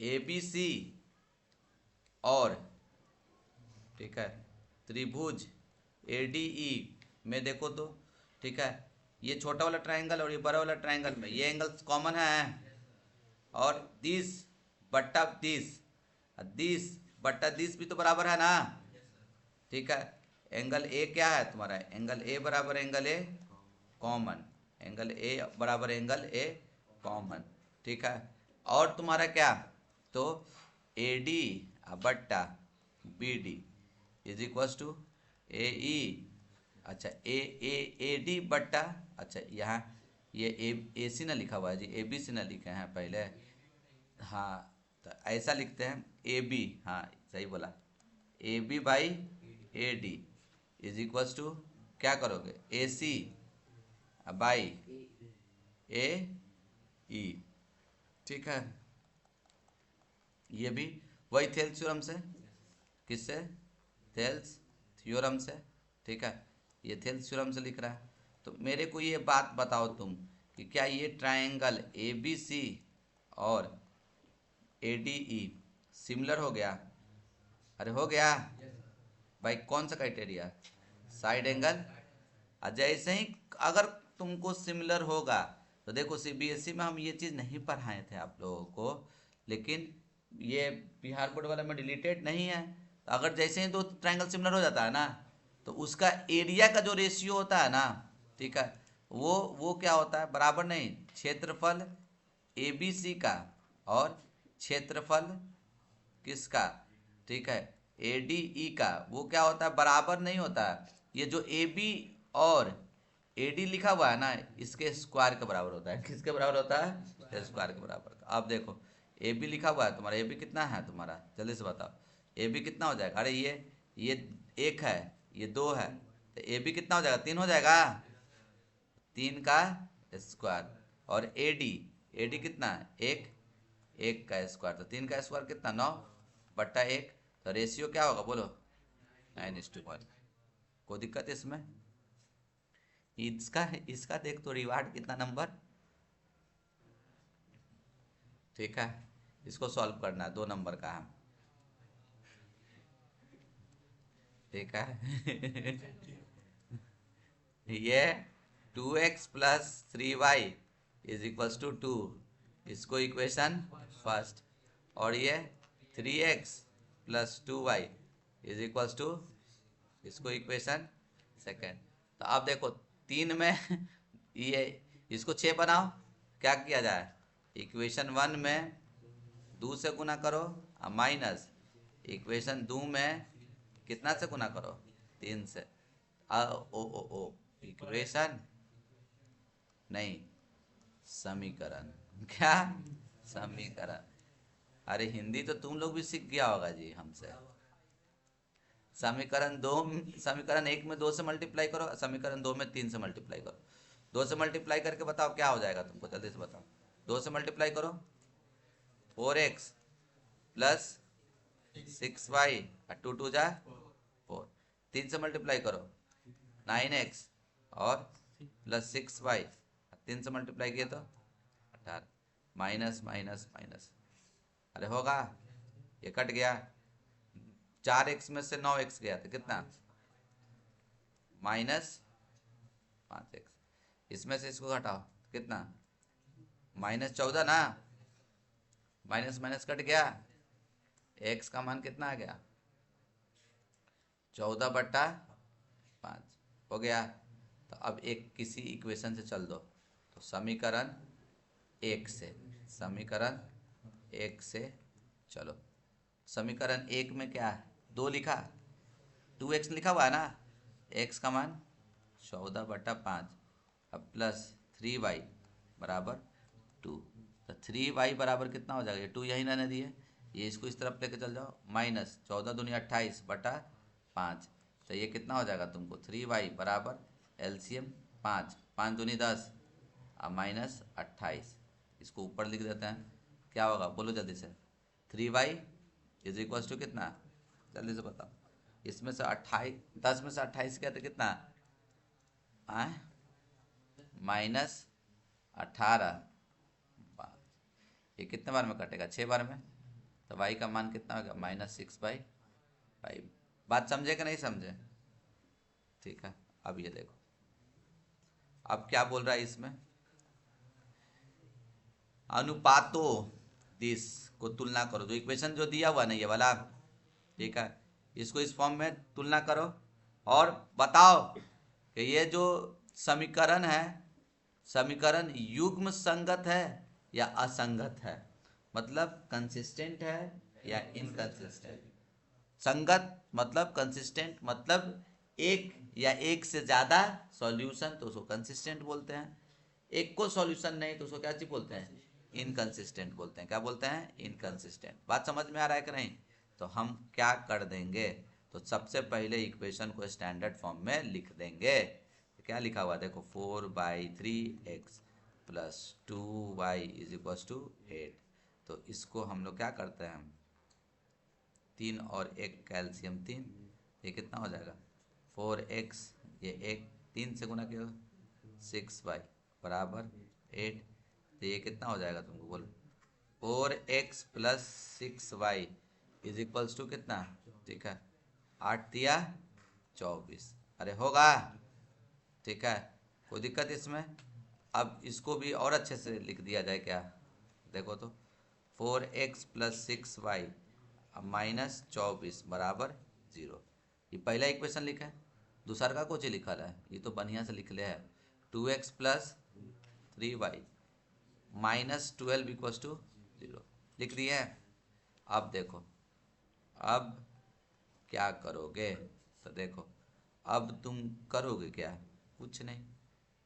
ए बी सी और, ठीक है, त्रिभुज ए डी ई में देखो तो, ठीक है, ये छोटा वाला ट्रायंगल और ये बड़ा वाला ट्रायंगल में ये एंगल्स कॉमन है, और 30/30 भी तो बराबर है ना, ठीक है। एंगल ए क्या है तुम्हारा? एंगल ए बराबर angle A common, angle A बराबर एंगल ए कॉमन, ठीक है। और तुम्हारा क्या? तो ए डी बट्टा B D is equal to A E, अच्छा ए डी बट्टा, अच्छा यहाँ ये ए सी ना लिखा हुआ है जी, ए बी सी ना लिखे हैं पहले, हाँ तो ऐसा लिखते हैं ए बी, हाँ सही बोला, a b by a d is equal to क्या करोगे? ए सी बाई ए ई, ठीक है। ये भी वही थेल्स थ्योरम से, किससे? थेल्स थ्योरम से, ठीक है, ये थेल्स थ्योरम से लिख रहा है। तो मेरे को ये बात बताओ तुम कि क्या ये ट्रायंगल ए बी सी और ए डी ई सिमिलर हो गया? अरे हो गया भाई, कौन सा क्राइटेरिया? Side angle. जैसे ही अगर तुमको सिमिलर होगा, तो देखो सीबीएसई में हम ये चीज़ नहीं पढ़ाए थे आप लोगों को, लेकिन ये बिहार बोर्ड वाला में डिलीटेड नहीं है। तो अगर जैसे ही दो ट्रायंगल सिमिलर हो जाता है ना, तो उसका एरिया का जो रेशियो होता है ना, ठीक है, वो क्या होता है? बराबर नहीं, क्षेत्रफल ए बी सी का और क्षेत्रफल किसका? ठीक है, ए डी ई का, वो क्या होता है? बराबर नहीं होता है। ये जो ए बी और ए डी लिखा हुआ है ना, इसके स्क्वायर के बराबर होता है। किसके बराबर होता है? स्क्वायर के बराबर। अब देखो ए बी लिखा हुआ है तुम्हारा, ए बी कितना है तुम्हारा? जल्दी से बताओ, ए बी कितना हो जाएगा? अरे ये 1 है, ये 2 है, तो ए बी कितना हो जाएगा? 3 हो जाएगा, 3 का स्क्वायर। और ए डी कितना है? 1 का स्क्वायर, तो 3 का स्क्वायर कितना? 9/1। तो रेशियो क्या होगा बोलो? 9:1। कोई दिक्कत इसमें? इसका देख तो, रिवार्ड कितना नंबर, ठीक है। इसको सॉल्व करना है, 2 नंबर का है, ठीक है। ये 2x + 3y is equals to 2, इसको इक्वेशन फर्स्ट, और ये 3x + 2y is equals to, इसको इक्वेशन सेकेंड। तो अब देखो 3 में ये इसको 6 बनाओ, क्या किया जाए? इक्वेशन 1 में 2 से गुना करो, और माइनस इक्वेशन 2 में कितना से गुना करो? 3 से। ओ इक्वेशन नहीं, समीकरण। क्या? समीकरण। अरे हिंदी तो तुम लोग भी सीख गया होगा जी हमसे। समीकरण 1 में 2 से मल्टीप्लाई करो, समीकरण 2 में 3 से मल्टीप्लाई करो। 2 से मल्टीप्लाई करके बताओ क्या हो जाएगा तुमको, जल्दी से बताओ। 2 से मल्टीप्लाई करो, 4x + 6y, 2 2 जा 4। 3 से मल्टीप्लाई करो, 9x और +6y, 3 से मल्टीप्लाई किए तो 18। माइनस माइनस माइनस, अरे होगा, ये कट गया, 4x में से 9x गया तो कितना, -5x, इसमें से इसको घटाओ कितना, -14 ना, माइनस माइनस कट गया, x का मान कितना आ गया, 14/5 हो गया। तो अब एक किसी इक्वेशन से चल दो, तो समीकरण 1 से, समीकरण 1 से चलो, समीकरण 1 में क्या है, 2 लिखा, 2x लिखा हुआ है ना, x का मान 14/5, अब प्लस 3y बराबर 2, तो 3y बराबर कितना हो जाएगा, ये 2 यही रहने दिए, ये इसको इस तरफ लेके चल जाओ, -14×2 = 28/5, तो ये कितना हो जाएगा तुमको, 3y बराबर एलसीएम 5, 5 दूनी 10 और -28, इसको ऊपर लिख देते हैं, क्या होगा बोलो जल्दी से, 3y = कितना, जल्दी से बताओ, इसमें से 28, 10 में से 28 क्या, तो कितना आए, -18, ये कितने बार में कटेगा, 6 बार में, तो y का मान कितना होगा, -6/5, बात समझे कि नहीं समझे, ठीक है। अब ये देखो, अब क्या बोल रहा है इसमें, अनुपातों दिस को तुलना करो, जो इक्वेशन जो दिया हुआ ना ये वाला, ठीक है, इसको इस फॉर्म में तुलना करो और बताओ कि ये जो समीकरण है, समीकरण युग्म संगत है या असंगत है, मतलब कंसिस्टेंट है या इनकंसिस्टेंट। संगत मतलब कंसिस्टेंट मतलब एक या एक से ज़्यादा सॉल्यूशन तो उसको कंसिस्टेंट बोलते हैं, एक को सॉल्यूशन नहीं तो उसको क्या चीज बोलते हैं, इनकंसिस्टेंट बोलते हैं, क्या बोलते हैं, इनकंसिस्टेंट। बात समझ में आ रहा है कि नहीं, तो हम क्या कर देंगे, तो सबसे पहले इक्वेशन को स्टैंडर्ड फॉर्म में लिख देंगे, तो क्या लिखा हुआ देखो, 4/3x + 2y = 8, तो इसको हम लोग क्या करते हैं, 3 और 1 कैल्शियम 3, ये कितना हो जाएगा, 4x, ये 1 3 से गुना किया 6y बराबर 8, तो ये कितना हो जाएगा तुमको बोलो, 4x + 6y = कितना, ठीक है, 8 दिया 24, अरे होगा, ठीक है, कोई दिक्कत इसमें। अब इसको भी और अच्छे से लिख दिया जाए क्या, देखो तो 4x + 6y -24 बराबर 0, ये पहला इक्वेशन लिखा है, दूसरा का कुछ लिखा है, ये तो बढ़िया से लिख ले है, 2x + 3y -12 = 0 लिख दिए है। अब देखो, अब क्या करोगे, तो देखो अब तुम करोगे क्या, कुछ नहीं,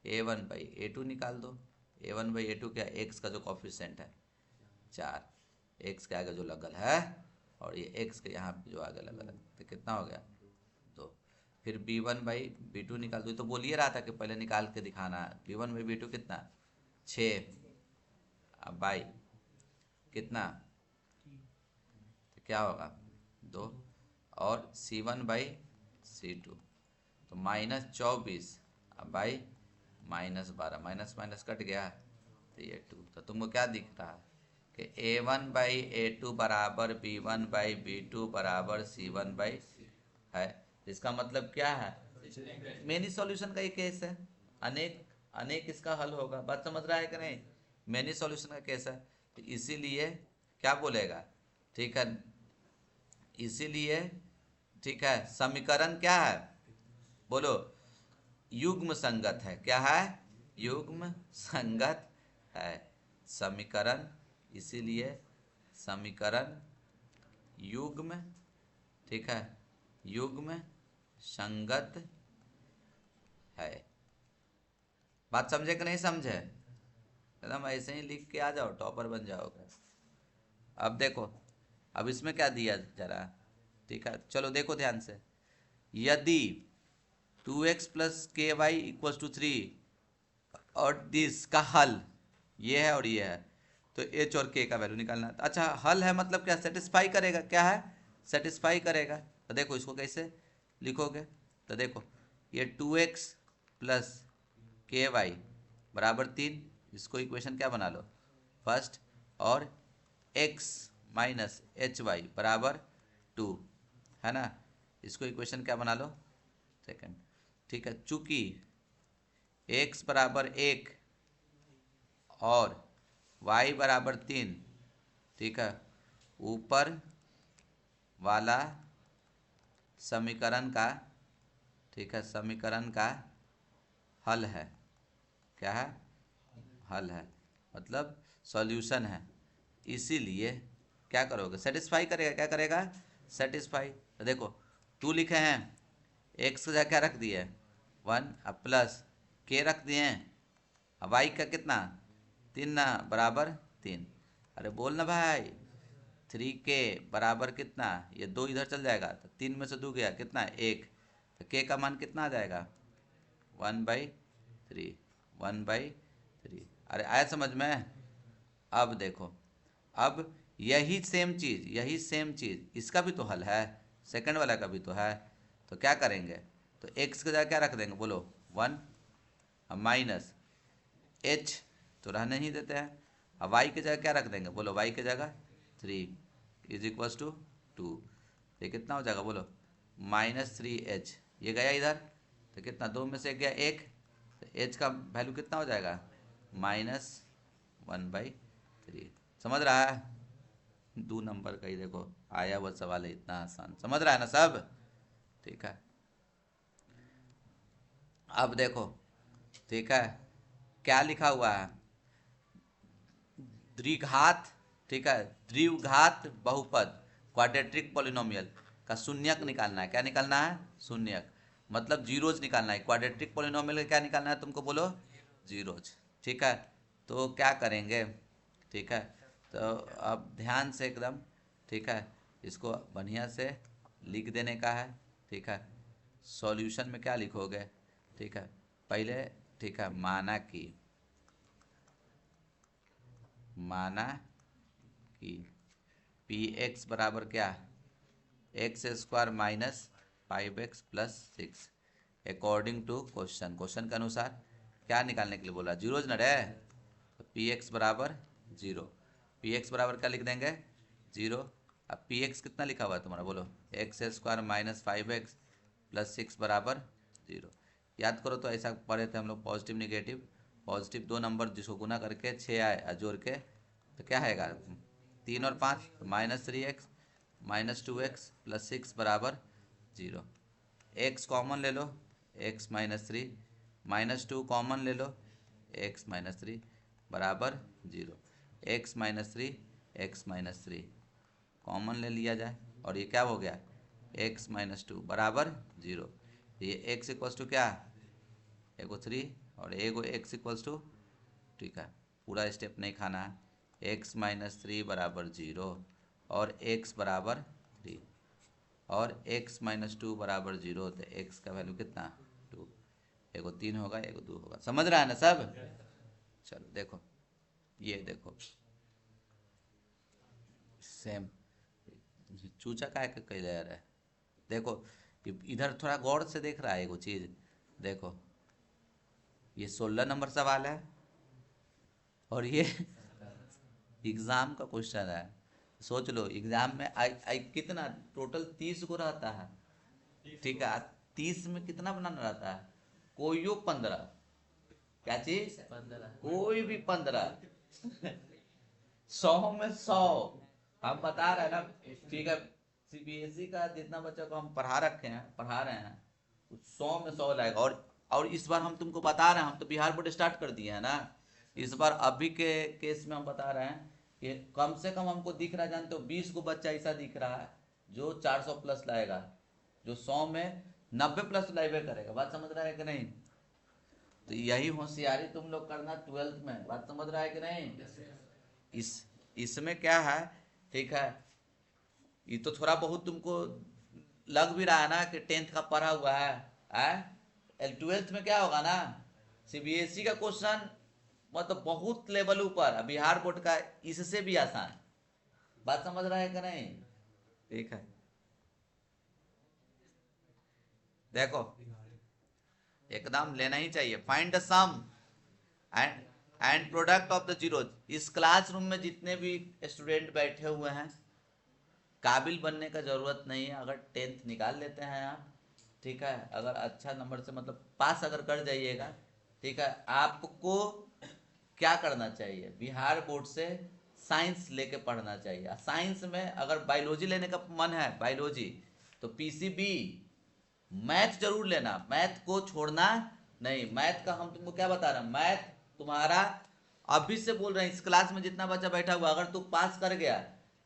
a1/a2 निकाल दो, a1/a2 क्या, x का जो कॉफिशिएंट है 4, x के आगे जो लगल है और ये x के यहाँ पे जो आगे लगल है, तो कितना हो गया 2, फिर b1/b2 निकाल दो, तो बोलिए रहा था कि पहले निकाल के दिखाना, b1/b2 कितना 6, अब बाई कितना, तो क्या होगा 2, और c1/c2 तो -24 अब बाई -12, माइनस माइनस कट गया, तो ये 2, तो तुमको क्या दिख रहा है कि a1/a2 बराबर b1/b2 बराबर c1/ है, इसका मतलब क्या है, मेनी सॉल्यूशन का ही केस है, अनेक अनेक इसका हल होगा, बात समझ रहा है कि नहीं, मेनी सॉल्यूशन का केस है, तो इसीलिए क्या बोलेगा, ठीक है, इसीलिए ठीक है, समीकरण क्या है बोलो, युग्म संगत है, क्या है, युग्म संगत है समीकरण, इसीलिए समीकरण युग्म, ठीक है, युग्म संगत है। बात समझे कि नहीं समझे, एकदम ऐसे ही लिख के आ जाओ, टॉपर बन जाओगे। अब देखो, अब इसमें क्या दिया जरा, ठीक है, चलो देखो ध्यान से, यदि 2x + ky = 3 और दिस का हल ये है और ये है, तो h और k का वैल्यू निकालना है, अच्छा हल है मतलब क्या, सेटिस्फाई करेगा, क्या है, सेटिस्फाई करेगा, तो देखो इसको कैसे लिखोगे, तो देखो ये 2x + ky बराबर 3, इसको इक्वेशन क्या बना लो फर्स्ट, और x माइनस एच वाई बराबर 2, है ना। इसको इक्वेशन क्या बना लो, सेकंड। ठीक है, चूंकि x बराबर 1 और y बराबर 3, ठीक है, ऊपर वाला समीकरण का, ठीक है, समीकरण का हल है। क्या है? हल है, मतलब सॉल्यूशन है। इसीलिए क्या करोगे, सेटिस्फाई करेगा। क्या करेगा? सेटिस्फाई। तो देखो 2 लिखे हैं, एक्स का क्या रख दिए 1, अब प्लस के रख दिए हैं, अब वाई का कितना 3 ना, बराबर 3। अरे बोल ना भाई, 3k बराबर कितना, ये 2 इधर चल जाएगा तो 3 में से 2 गया कितना 1, तो k का मान कितना आ जाएगा 1/3, 1/3। अरे आया समझ में? अब देखो, अब यही सेम चीज़ इसका भी तो हल है, सेकंड वाला का भी तो है। तो क्या करेंगे, तो x की जगह क्या रख देंगे बोलो 1, अब माइनस h तो रहने ही देते हैं, अब y की जगह क्या रख देंगे बोलो, y की जगह 3 इज इक्वल्स टू 2। ये कितना हो जाएगा बोलो, -3h। ये गया इधर तो कितना, 2 में से गया 1, तो h का वैल्यू कितना हो जाएगा -1/3। समझ रहा है? 2 नंबर का ही देखो आया हुआ सवाल है, इतना आसान। समझ रहा है ना सब? ठीक है, अब देखो, ठीक है, क्या लिखा हुआ है, द्विघात, ठीक है, द्विघात बहुपद क्वाड्रेटिक पॉलिनोमियल का शून्यक निकालना है। क्या निकालना है? शून्यक, मतलब जीरोज निकालना है। क्वाड्रेटिक पॉलिनोमियल का क्या निकालना है तुमको बोलो, जीरोज। ठीक है, तो क्या करेंगे, ठीक है, तो अब ध्यान से एकदम, ठीक है, इसको बढ़िया से लिख देने का है। ठीक है, सॉल्यूशन में क्या लिखोगे, ठीक है, पहले, ठीक है, माना कि पी एक्स बराबर क्या, x² minus 5x plus 6 according to question के अनुसार क्या निकालने के लिए बोला, जीरोज न रे। तो पी एक्स बराबर 0, पी एक्स बराबर क्या लिख देंगे 0। अब पी एक्स कितना लिखा हुआ है तुम्हारा बोलो, x² माइनस 5x प्लस 6 बराबर 0। याद करो तो ऐसा पढ़े थे हम लोग, पॉजिटिव निगेटिव, पॉजिटिव 2 नंबर जिसको गुना करके 6 आए और जोड़ के तो क्या आएगा 3 और 5, -3x -2x प्लस 6 बराबर 0। x कॉमन ले लो, x -3, -2 कॉमन ले लो, x -3 बराबर 0। x -3 कॉमन ले लिया जाए और ये क्या हो गया, x -2 बराबर 0। ये x इक्वल्स टू क्या, एगो 3 और एगो x इक्वल्स टू, ठीक है, पूरा स्टेप नहीं खाना है, x -3 बराबर 0 और x बराबर 3 और x -2 बराबर 0, तो x का वैल्यू कितना 2, एगो 3 होगा एगो 2 होगा। समझ रहा है ना सब? चलो देखो, ये देखो सेम, चूचा का कह रहा है। देखो इधर थोड़ा गौर से देख रहा है एगो चीज़, देखो ये 16 नंबर सवाल है और ये एग्ज़ाम का क्वेश्चन है। सोच लो एग्ज़ाम में आई कितना टोटल 30 को रहता है, ठीक है, 30 में कितना बनाना रहता है, कोई 15, क्या चीज 15, कोई भी 15, 100 में 100। हम बता रहे हैं ना, ठीक है, सीबीएसई का जितना बच्चों को हम पढ़ा रहे हैं 100 में 100 लाएगा। और इस बार हम तुमको बता रहे हैं, हम तो बिहार बोर्ड स्टार्ट कर दिए हैं ना, इस बार अभी के केस में हम बता रहे हैं कि कम से कम हमको दिख रहा है, जानते हो 20 को बच्चा ऐसा दिख रहा है जो 400 प्लस लाएगा, जो 100 में 90 प्लस लाइवे करेगा। बात समझ रहा है कि नहीं? तो यही होशियारी तुम लोग करना 12th में। बात समझ रहा है कि नहीं? इसमें क्या है, ठीक है, ये तो थोड़ा बहुत तुमको लग भी रहा है ना कि 10th का पढ़ा हुआ है 12th में क्या होगा ना, सीबीएसई का क्वेश्चन मतलब बहुत लेवल ऊपर, बिहार बोर्ड का इससे भी आसान। बात समझ रहा है कि नहीं? ठीक है, देखो एकदम लेना ही चाहिए। Find the sum and and product of the zeros. इस क्लासरूम में जितने भी स्टूडेंट बैठे हुए हैं, काबिल बनने का ज़रूरत नहीं है। अगर 10th निकाल लेते हैं आप, ठीक है, अगर अच्छा नंबर से मतलब पास अगर कर जाइएगा, ठीक है, आपको क्या करना चाहिए, बिहार बोर्ड से साइंस लेके पढ़ना चाहिए। साइंस में अगर बायोलॉजी लेने का मन है, बायोलॉजी, तो पीसीबी मैथ जरूर लेना, मैथ को छोड़ना नहीं। मैथ का हम तुमको क्या बता रहे हैं, मैथ तुम्हारा अभी से बोल रहे हैं, इस क्लास में जितना बच्चा बैठा हुआ अगर तू पास कर गया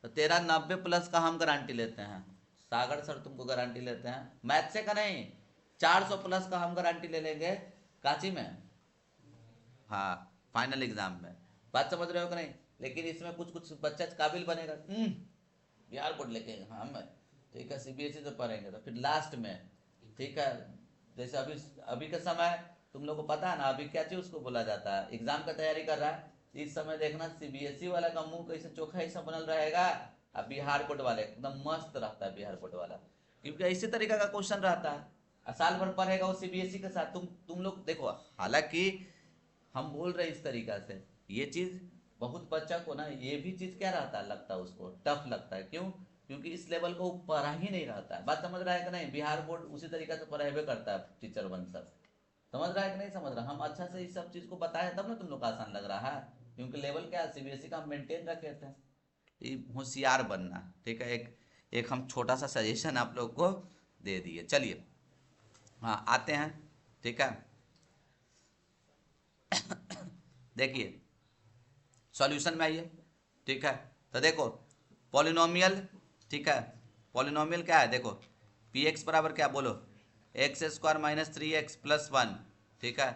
तो तेरा 90+ का हम गारंटी लेते हैं। सागर सर तुमको गारंटी लेते हैं, मैथ से का नहीं, 400+ का हम गारंटी ले लेंगे काची में, हाँ, फाइनल एग्जाम में। बात समझ रहे हो कि नहीं? लेकिन इसमें कुछ कुछ बच्चा काबिल बनेगा, बिहार बोर्ड लेके हम, ठीक है, सीबीएसई से पढ़ेंगे तो फिर लास्ट में, ठीक है, जैसे अभी अभी का समय तुम लोग को पता है ना, अभी क्या चीज उसको बोला जाता है, एग्जाम का तैयारी कर रहा है, इस समय देखना सीबीएसई वाला का मुंह कैसे चोखा ऐसा बनल रहेगा, और बिहार बोर्ड वाले एकदम मस्त रहता है बिहार बोर्ड वाला, क्योंकि इसी तरीका का क्वेश्चन रहता है। साल भर पढ़ेगा वो सीबीएसई के साथ। तुम लोग देखो, हालांकि हम बोल रहे इस तरीका से, ये चीज बहुत बच्चा को ना, ये भी चीज क्या रहता है, लगता है उसको टफ लगता है। क्यों? क्योंकि इस लेवल को पढ़ा ही नहीं रहता है। बात समझ रहा है कि नहीं? बिहार बोर्ड उसी तरीका से पढ़ाई करता है टीचर वन सब। समझ रहा है कि नहीं समझ रहा? हम अच्छा से इस सब चीज को बताया तब ना तुम लोग को आसान लग रहा है, क्योंकि लेवल क्या सीबीएसई का हम मेंटेन रखे थे। ये होशियार बनना, ठीक है, एक एक हम छोटा सा सजेशन आप लोग को दे दिए। चलिए, हाँ, आते हैं, ठीक है। देखिए, सॉल्यूशन में आइए, ठीक है। तो देखो, पॉलिनोमियल, ठीक है, पॉलिनोमियल क्या है, देखो, पी एक्स बराबर क्या, बोलो, x² - 3x + 1, ठीक है।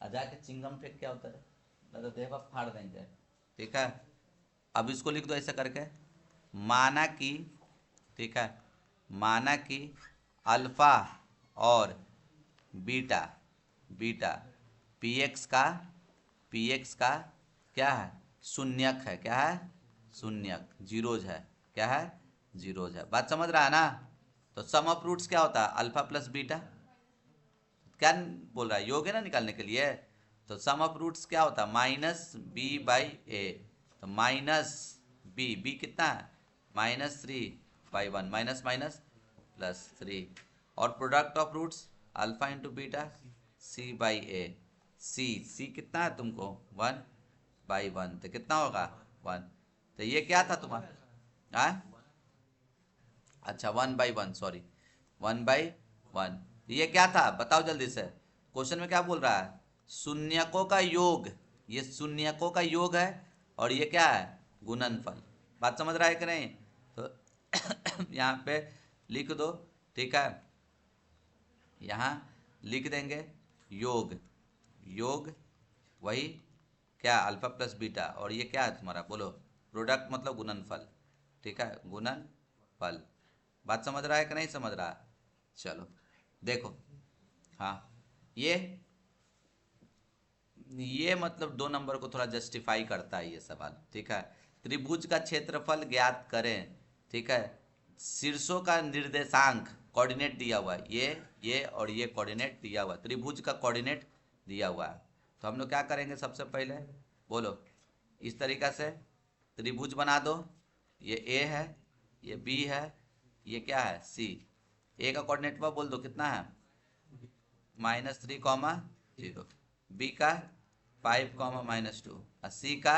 जाके चिंगम फेंक क्या होता है, मैं तो देवा फाड़ देंगे, ठीक है। अब इसको लिख दो ऐसे करके, माना कि, ठीक है, माना कि अल्फा और बीटा, बीटा पी एक्स का क्या है, शून्यक है। क्या है? शून्यक, जीरोज है। क्या है? जीरोज है। बात समझ रहा है ना? तो सम ऑफ रूट्स क्या होता है, अल्फा प्लस बीटा, क्या बोल रहा है, योग है ना निकालने के लिए। तो सम ऑफ रूट्स क्या होता है, -b/a, तो -b कितना है, -3/1, माइनस माइनस +3, और product of roots alpha into beta c/a, c कितना है तुमको, 1/1, तो कितना होगा 1। तो ये क्या था तुम्हारा, अच्छा 1/1, सॉरी 1/1। ये क्या था बताओ जल्दी से, क्वेश्चन में क्या बोल रहा है, शून्यकों का योग, ये शून्यकों का योग है, और ये क्या है, गुणनफल। बात समझ रहा है कि नहीं? तो यहाँ पे लिख दो, ठीक है, यहाँ लिख देंगे योग, योग वही क्या, अल्फा प्लस बीटा, और ये क्या है तुम्हारा, बोलो, प्रोडक्ट मतलब गुणनफल, ठीक है, गुणनफल। बात समझ रहा है कि नहीं समझ रहा? चलो देखो, हाँ, ये मतलब 2 नंबर को थोड़ा जस्टिफाई करता है ये सवाल, ठीक है। त्रिभुज का क्षेत्रफल ज्ञात करें, ठीक है, शीर्षों का निर्देशांक कोऑर्डिनेट दिया हुआ है, ये और ये कोऑर्डिनेट दिया हुआ है, त्रिभुज का कोऑर्डिनेट दिया हुआ है। तो हम लोग क्या करेंगे, सबसे पहले बोलो, इस तरीका से त्रिभुज बना दो, ये ए है, ये बी है, ये क्या है, सी। ए का कोऑर्डिनेट वह बोल दो कितना है, -3, 0, बी का 5, -2, और सी का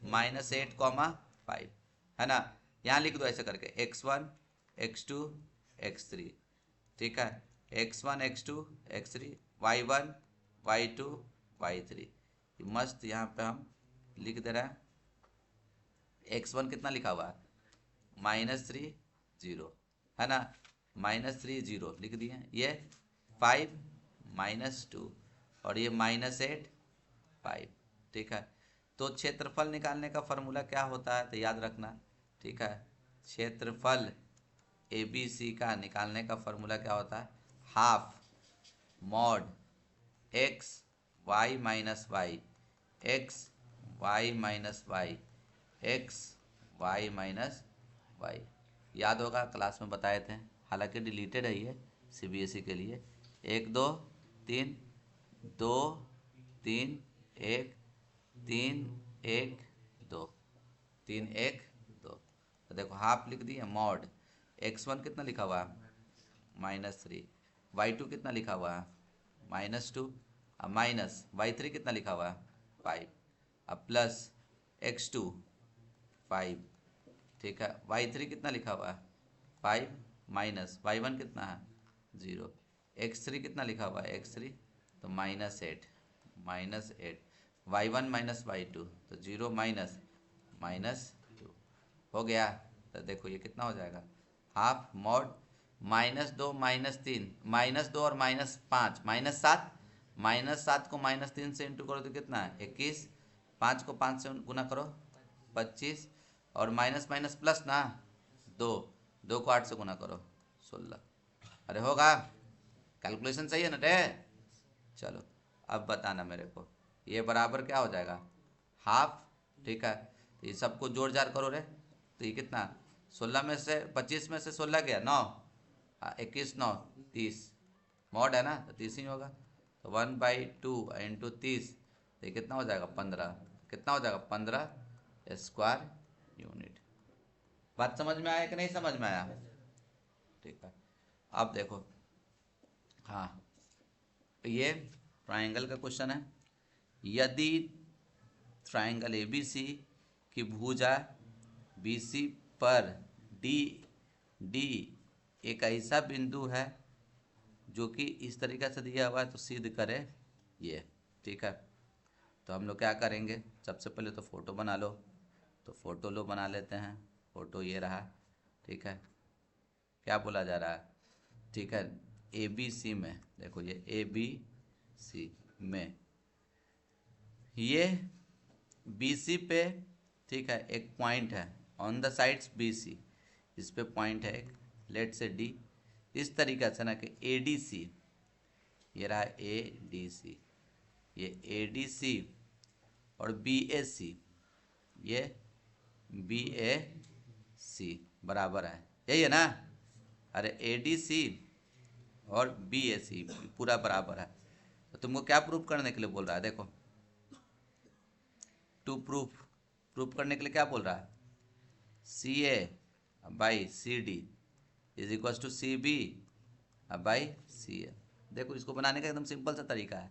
-8, 5, है ना। यहाँ लिख दो ऐसे करके, x1 x2 x3, ठीक है, x1 x2 x3, y1 y2 y3। मस्त यहाँ पे हम लिख दे रहे हैं, x1 कितना लिखा हुआ है, -3 0, है ना, -3 0 लिख दिए, ये 5 -2, और ये -8 5, ठीक है। तो क्षेत्रफल निकालने का फॉर्मूला क्या होता है, तो याद रखना, ठीक है, क्षेत्रफल ABC का निकालने का फॉर्मूला क्या होता है, half mod x y - y, x y - y, x y - y। याद होगा क्लास में बताए थे, हालांकि डिलीटेड है ये सीबीएसई के लिए। 1 2 3 2 3 1 3 1 2, 3 1 2। तो देखो हाफ लिख दिए, मॉड x1 कितना लिखा हुआ है -3, y2 कितना लिखा हुआ है -2, अब माइनस y3 कितना लिखा हुआ है 5, अब प्लस x2 5, ठीक है, y3 कितना लिखा हुआ है 5 माइनस y1 कितना है 0, x3 कितना लिखा हुआ है x3 तो -8, y1 माइनस y2 तो 0 -2 हो गया। तो देखो ये कितना हो जाएगा हाफ मॉड -2 -3 -2 और -5 -7, -7 को -3 से इंटू करो तो कितना है 21, 5 को 5 से गुना करो 25, और माइनस माइनस प्लस ना 2, 2 को 8 से गुना करो 16। अरे होगा, कैलकुलेशन सही है ना रे। चलो अब बताना मेरे को ये बराबर क्या हो जाएगा हाफ, ठीक है, तो ये सबको जोड़ जाड़ करो रे, तो ये कितना 16 में से 25 में से 16 गया 9, 21 9 30, मॉड है ना तो 30 ही होगा, तो 1/2 इंटू 30 तो ये कितना हो जाएगा 15, कितना हो जाएगा 15 स्क्वायर यूनिट। बात समझ में आया कि नहीं समझ में आया, ठीक है। अब देखो हाँ, ये ट्रायंगल का क्वेश्चन है, यदि ट्रायंगल ABC की भुजा BC पर D एक ऐसा बिंदु है जो कि इस तरीके से दिया हुआ है तो सिद्ध करे ये, ठीक है। तो हम लोग क्या करेंगे, सबसे पहले तो फोटो बना लो, तो फोटो लो बना लेते हैं, फोटो ये रहा, ठीक है। क्या बोला जा रहा है, ठीक है, ABC में देखो ये ABC में ये BC पे, ठीक है, एक पॉइंट है ऑन द साइड्स BC, इस पे पॉइंट है एक, लेट से D, इस तरीके से ना कि ADC, ये रहा ADC, ये ADC और BAC, ये BAC बराबर है, यही है ना। अरे ADC और BAC पूरा बराबर है, तो तुमको क्या प्रूफ करने के लिए बोल रहा है, देखो टू प्रूफ करने के लिए क्या बोल रहा है, CA by CD is equal to CB by CA। देखो इसको बनाने का एकदम सिंपल सा तरीका है,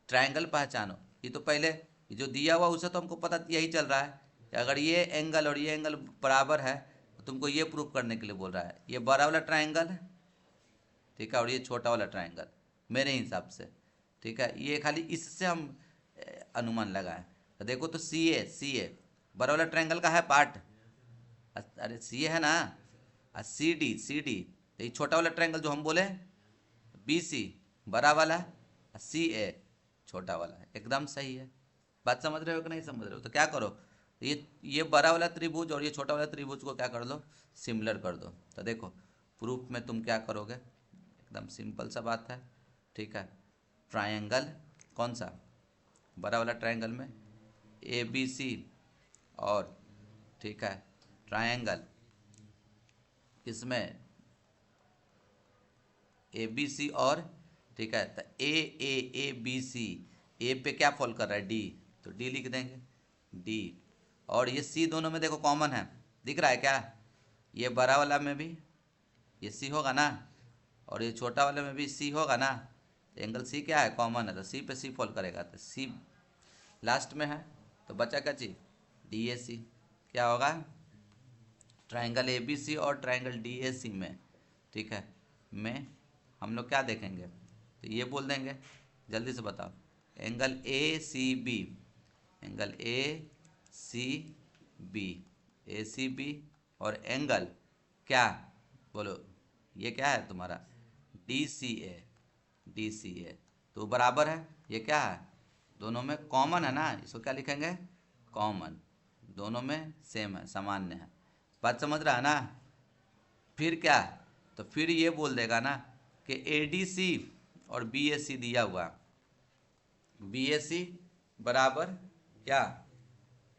ट्रायंगल पहचानो, ये तो पहले ये जो दिया हुआ उसे तो हमको पता यही चल रहा है कि अगर ये एंगल और ये एंगल बराबर है तो तुमको ये प्रूफ करने के लिए बोल रहा है, ये बड़ा वाला ट्रायंगल है, ठीक है, और ये छोटा वाला ट्रायंगल मेरे हिसाब से, ठीक है, ये खाली इससे हम अनुमान लगाएं। तो देखो तो CA बड़ा वाला ट्रायंगल का है पार्ट, अरे CA है ना, CD तो ये छोटा वाला ट्रायंगल जो हम बोले BC बड़ा वाला, CA छोटा वाला है, एकदम सही है। बात समझ रहे हो कि नहीं समझ रहे हो, तो क्या करो, ये बड़ा वाला त्रिभुज और ये छोटा वाला त्रिभुज को क्या कर दो सिमिलर कर दो। तो देखो प्रूफ में तुम क्या करोगे, एकदम सिंपल सा बात है, ठीक है, ट्रायंगल कौन सा बड़ा वाला ट्रायंगल में ABC और, ठीक है, ट्रायंगल इसमें ABC और, ठीक है, तो ABC, ए पे क्या फॉल कर रहा है D, तो D लिख देंगे D, और ये C दोनों में देखो कॉमन है, दिख रहा है क्या, ये बड़ा वाला में भी ये C होगा ना, और ये छोटा वाले में भी C होगा ना, तो एंगल C क्या है कॉमन है, तो C पे C फॉल करेगा, तो C लास्ट में है, तो बचा क्या चीज DAC, क्या होगा ट्रायंगल ABC और ट्रायंगल DAC में, ठीक है, में हम लोग क्या देखेंगे, तो ये बोल देंगे, जल्दी से बताओ, एंगल ACB, एंगल ACB और एंगल क्या बोलो, ये क्या है तुम्हारा DCA तो बराबर है, ये क्या है दोनों में कॉमन है ना, इसको क्या लिखेंगे कॉमन, दोनों में सेम है सामान्य है। बात समझ रहा है ना, फिर क्या, तो फिर ये बोल देगा ना कि ADC और BAC दिया हुआ, BAC बराबर क्या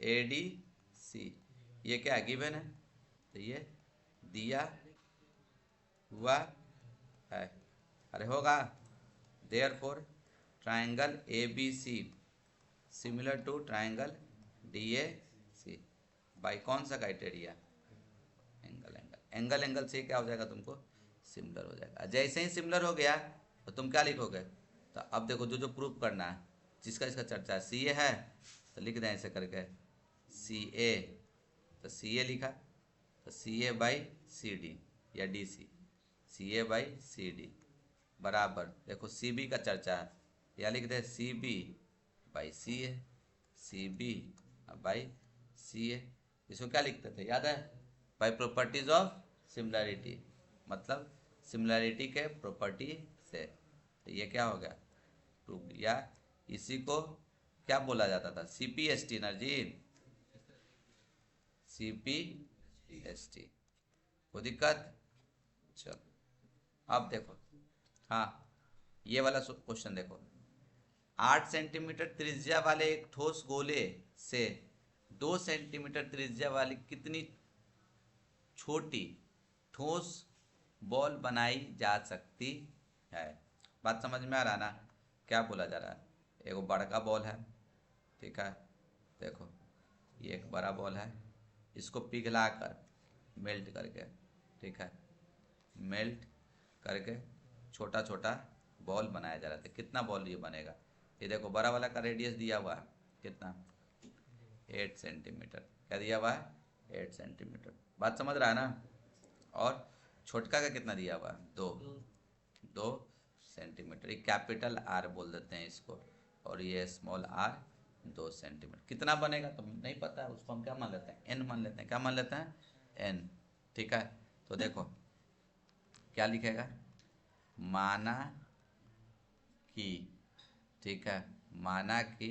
ADC, ये क्या गिवन है, तो ये दिया हुआ है, अरे होगा, therefore triangle ABC similar to triangle DAC by कौन सा criteria, angle angle angle angle से क्या हो जाएगा तुमको, सिमिलर हो जाएगा। जैसे ही सिमिलर हो गया तो तुम क्या लिखोगे, तो अब देखो जो जो प्रूफ करना है, जिसका इसका चर्चा है, CA है तो लिख दें ऐसे करके CA, तो CA लिखा तो CA बाई CD या DC, CA बाई CD बराबर देखो CB का चर्चा है, या लिख दे CB by CA, CB by CA। इसको क्या लिखते थे याद है, बाई प्रॉपर्टीज ऑफ सिमिलैरिटी, मतलब सिमिलैरिटी के प्रॉपर्टी से। तो ये क्या हो गया प्रूफ, या इसी को क्या बोला जाता था, CPST ना जी, CPST। कोई दिक्कत, चलो अब देखो, हाँ ये वाला क्वेश्चन देखो, 8 सेंटीमीटर त्रिज्या वाले एक ठोस गोले से 2 सेंटीमीटर त्रिज्या वाली कितनी छोटी ठोस बॉल बनाई जा सकती है। बात समझ में आ रहा ना, क्या बोला जा रहा है, एगो बड़का बॉल है, ठीक है, देखो ये एक बड़ा बॉल है, इसको पिघलाकर मेल्ट करके, ठीक है, मेल्ट करके छोटा छोटा बॉल बनाया जा रहा था। कितना बॉल ये बनेगा, ये देखो बड़ा वाला का रेडियस दिया हुआ है कितना, 8 सेंटीमीटर, क्या दिया हुआ है 8 सेंटीमीटर, बात समझ रहा है ना। और छोटका का कितना दिया हुआ है, 2 सेंटीमीटर, ये कैपिटल R बोल देते हैं इसको, और ये स्मॉल r 2 सेंटीमीटर। कितना बनेगा तो नहीं पता है, उसको हम क्या मान लेते हैं, n मान लेते हैं, क्या मान लेते हैं n, ठीक है। तो देखो क्या लिखेगा, माना कि, ठीक है, माना कि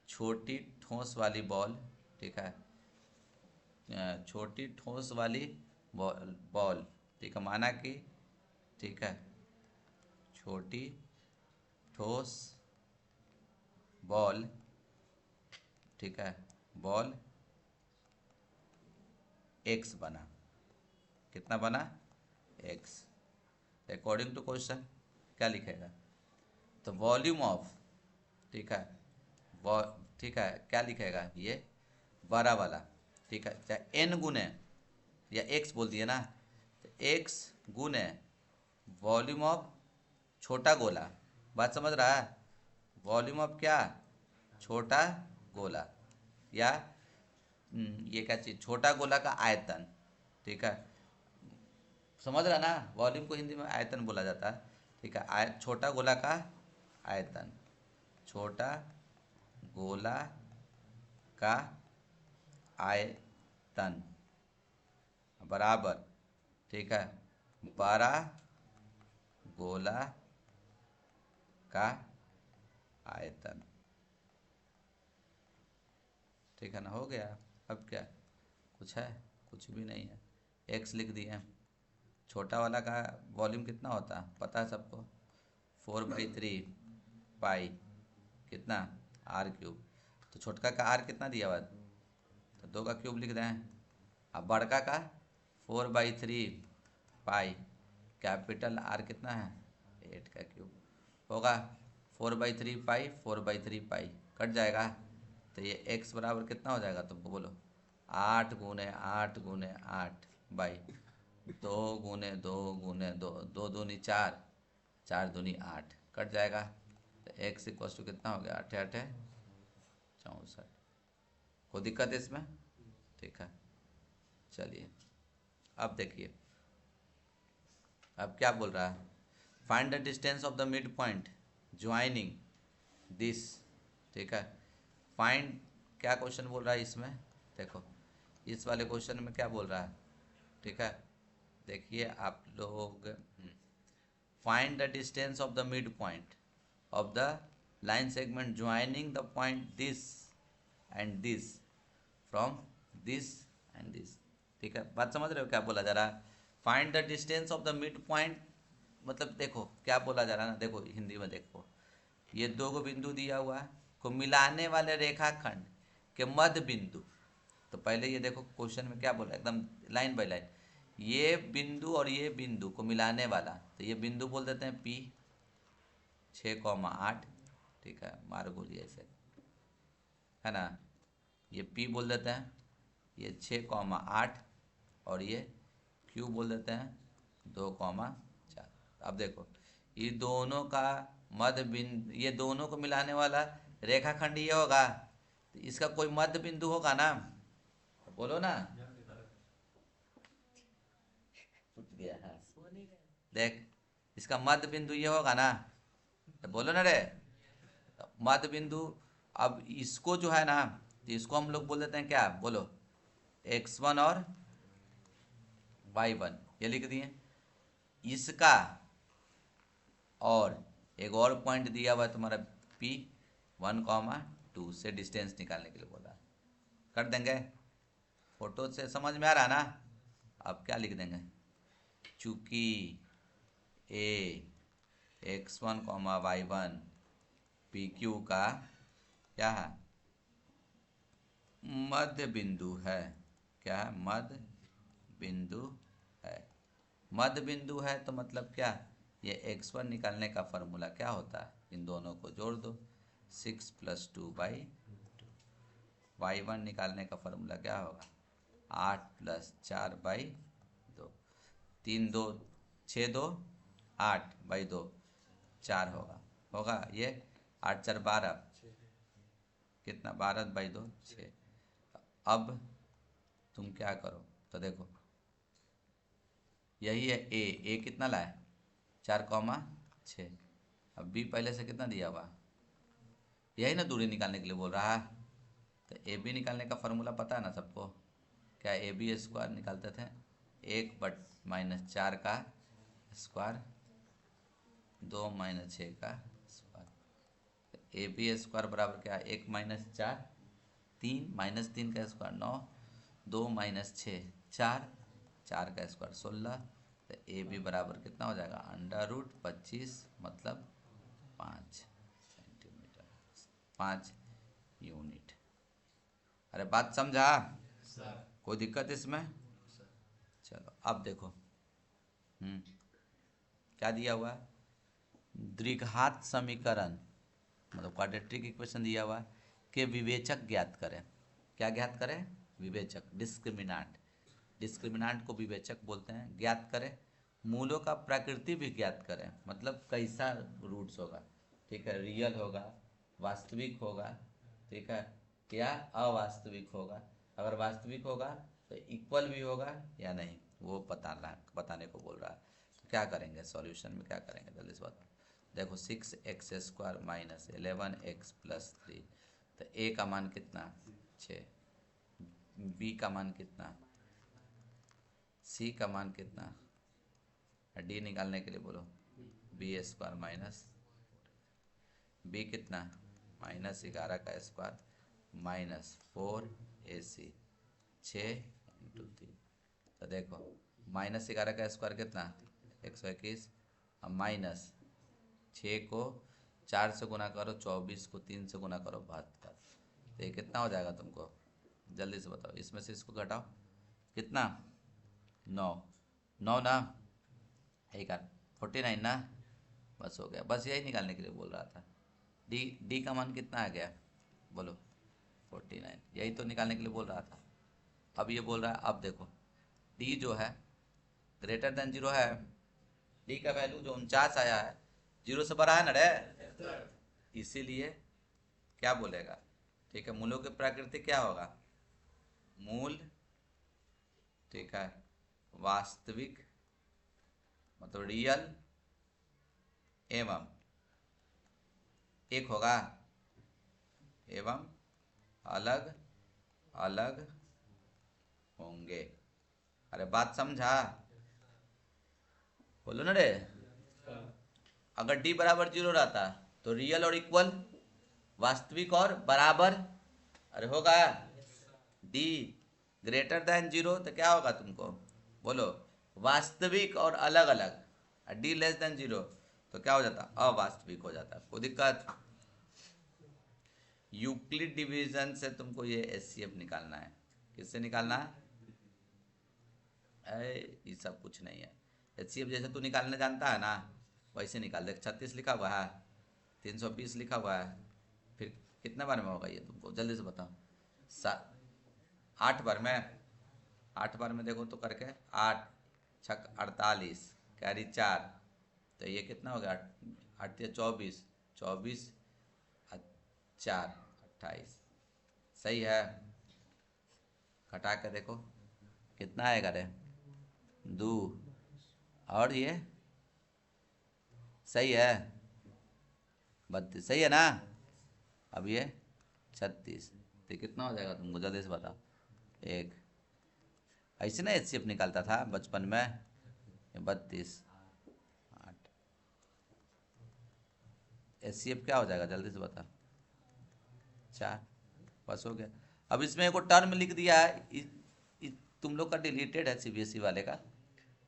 छोटी ठोस वाली बॉल, ठीक है, छोटी ठोस वाली बॉल, ठीक है, माना कि, ठीक है, छोटी ठोस बॉल, ठीक है, बॉल x बना, कितना बना x, अकॉर्डिंग टू क्वेश्चन क्या लिखेगा, तो वॉल्यूम ऑफ, ठीक है, ठीक है, क्या लिखेगा ये बड़ा वाला, ठीक है, चाहे n गुने या x बोल दिए ना, तो x गुने वॉल्यूम ऑफ छोटा गोला, बात समझ रहा है, वॉल्यूम ऑफ क्या छोटा गोला, या ये क्या चीज़, छोटा गोला का आयतन, ठीक है, समझ रहा ना, वॉल्यूम को हिंदी में आयतन बोला जाता है, ठीक है, छोटा गोला का आयतन, छोटा गोला का आयतन बराबर, ठीक है, बड़ा गोला का आयतन, ठीक है ना, हो गया। अब क्या कुछ है, कुछ भी नहीं है, x लिख दिए, छोटा वाला का वॉल्यूम कितना होता है पता है सबको, 4/3 पाई कितना r³, तो छोटका का r कितना दिया हुआ, तो 2 का क्यूब लिख दें। अब बड़का का 4/3 पाई, कैपिटल R कितना है 8 का क्यूब, होगा 4/3 पाई, 4/3 पाई कट जाएगा, तो ये x बराबर कितना हो जाएगा तुमको बोलो, 8 गुने 8 गुने 8 बाई 2 गुने 2 गुने 2, 2 दूनी 4, 4 दूनी 8 कट जाएगा, तो x इक्वल टू कितना हो गया, 8 8 64। कोई दिक्कत है इसमें, ठीक है, चलिए अब देखिए, अब क्या बोल रहा है, find the distance of the mid point joining this, ठीक है, फाइंड, क्या क्वेश्चन बोल रहा है इसमें, देखो इस वाले क्वेश्चन में क्या बोल रहा है, ठीक है, देखिए आप लोग, find the distance of the mid point of the line segment joining the point this and this from this and this, ठीक है, बात समझ रहे हो क्या बोला जा रहा है, find the distance of the mid point, मतलब देखो क्या बोला जा रहा है ना, देखो हिंदी में देखो, ये 2 गो बिंदु दिया हुआ है को मिलाने वाले रेखाखंड के मध्य बिंदु, तो पहले ये देखो क्वेश्चन में क्या बोला, एकदम लाइन बाय लाइन, ये बिंदु और ये बिंदु को मिलाने वाला, तो ये बिंदु बोल देते हैं P 6,8, ठीक है, मार गोली ऐसे, है ना, ये P बोल देते हैं, ये 6,8 और ये Q बोल देते हैं 2,4। अब देखो ये दोनों का मध्य बिंदु, ये दोनों को मिलाने वाला रेखाखंड ये होगा, तो इसका कोई मध्य बिंदु होगा ना, बोलो ना। टूट गया है, देख इसका मध्य बिंदु ये होगा ना, तो बोलो ना रे, मध्य बिंदु। अब इसको जो है ना, तो इसको हम लोग बोल देते हैं क्या, बोलो, x1 और y1, ये लिख दिए। इसका और एक और पॉइंट दिया हुआ है तुम्हारा P1,2 से डिस्टेंस निकालने के लिए बोला, कर देंगे। फोटो से समझ में आ रहा ना। अब क्या लिख देंगे, चूंकि x1, y1 PQ का क्या है, मध्य बिंदु है। क्या है, मध्य बिंदु है। मध्य बिंदु है तो मतलब क्या, ये x1 निकालने का फॉर्मूला क्या होता है, इन दोनों को जोड़ दो, 6 + 2/2। y1 निकालने का फॉर्मूला क्या होगा, 8 + 4/2। 3 2 6 2 8/2 4 होगा ये 8 4 12, कितना, 12/2 6। अब तुम क्या करो, तो देखो यही है ए कितना लाए, 4,6। अब बी पहले से कितना दिया हुआ, यही ना दूरी निकालने के लिए बोल रहा है। तो ए बी निकालने का फॉर्मूला पता है ना सबको, क्या AB² निकालते थे, 1/-4 का स्क्वायर, 2 - 6 का स्क्वायर। AB² बराबर क्या, 1 - 4 3 - 3 का स्क्वायर 9, 2 - 6 4, 4 का स्क्वायर 16। तो AB बराबर कितना हो जाएगा, √25 मतलब 5 सेंटीमीटर, 5 यूनिट। अरे बात समझा, कोई दिक्कत इसमें। चलो अब देखो, क्या दिया हुआ है, द्विघात समीकरण मतलब क्वाड्रेटिक इक्वेशन दिया हुआ है कि विवेचक ज्ञात करें। क्या ज्ञात करें, विवेचक, डिस्क्रिमिनांट। डिस्क्रिमिनांट को विवेचक बोलते हैं। ज्ञात करें, मूलों का प्रकृति भी ज्ञात करें, मतलब कैसा रूट्स होगा, ठीक है, रियल होगा, वास्तविक होगा, ठीक है, या अवास्तविक होगा। अगर वास्तविक होगा तो इक्वल भी होगा या नहीं, वो बताने को बोल रहा है। तो क्या करेंगे, सॉल्यूशन में क्या करेंगे, जल्दी से बताओ। देखो 6x² - 11x + 3, तो a का मान कितना, 6, b का मान कितना, c का मान कितना, d निकालने के लिए बोलो, b² - b कितना, -11 का स्क्वायर -4ac, 6 × 3। तो देखो -11 का स्क्वायर कितना, 121, अब माइनस 6 को 4 से गुना करो, 24 को 3 से गुना करो, 72। तो ये कितना हो जाएगा तुमको, जल्दी से बताओ, इसमें से इसको घटाओ, कितना, 9 9 ना, एक 49 ना, बस हो गया। बस यही निकालने के लिए बोल रहा था। डी का मान कितना आ गया, बोलो, 49, यही तो निकालने के लिए बोल रहा था। अब ये बोल रहा है, अब देखो डी जो है >0 है, डी का वैल्यू जो 49 आया है 0 से बड़ा है ना रे, इसीलिए क्या बोलेगा, ठीक है, मूलों की प्रकृति क्या होगा, मूल, ठीक है, वास्तविक मतलब रियल एवं एक होगा, एवं अलग अलग होंगे। अरे बात समझा, बोलो ना रे। अगर d बराबर 0 रहता तो रियल और इक्वल, वास्तविक और बराबर, अरे होगा। d > 0 तो क्या होगा तुमको, बोलो, वास्तविक और अलग अलग। d < 0 तो क्या हो जाता, अवास्तविक हो जाता। कोई दिक्कत, यूक्लिड डिवीजन से तुमको ये HCF निकालना है। किससे निकालना है, ये सब कुछ नहीं है। HCF जैसे तू निकालना जानता है ना, वैसे निकाल दे। 36 लिखा हुआ है, 320 लिखा हुआ है, फिर कितने बार में होगा ये तुमको जल्दी से बताओ। 8 बार में, 8 बार में देखो तो करके 8 छक 48 कैरी 4, तो ये कितना हो गया 8 या 24, 24 4 28, सही है। घटा के देखो कितना आएगा रे 2, और ये सही है 32, सही है ना। अब ये 36, तो कितना हो जाएगा तुमको जल्दी से बताओ। एक ऐसे ना HCF निकालता था बचपन में, 32 8, HCF क्या हो जाएगा जल्दी से बताओ 4, बस हो गया। अब इसमें एक टर्म लिख दिया है, तुम लोग का डिलीटेड है CBSE वाले का,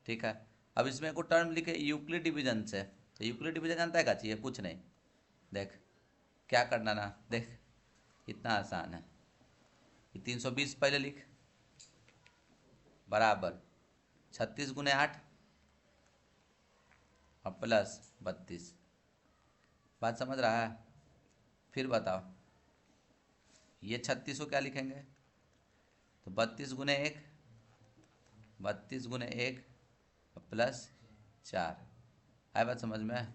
ठीक है। अब इसमें एक टर्म लिखे यूक्लिड डिवीजन से, तो यूक्लिड डिवीजन जानता है क्या चाहिए, कुछ नहीं, देख क्या करना ना, देख इतना आसान है। 320 पहले लिख बराबर 36 गुने 8 और प्लस 32, बात समझ रहा है। फिर बताओ ये 36 को क्या लिखेंगे, तो 32 गुने 1, 32 गुने 1 प्लस 4, आए बात समझ में।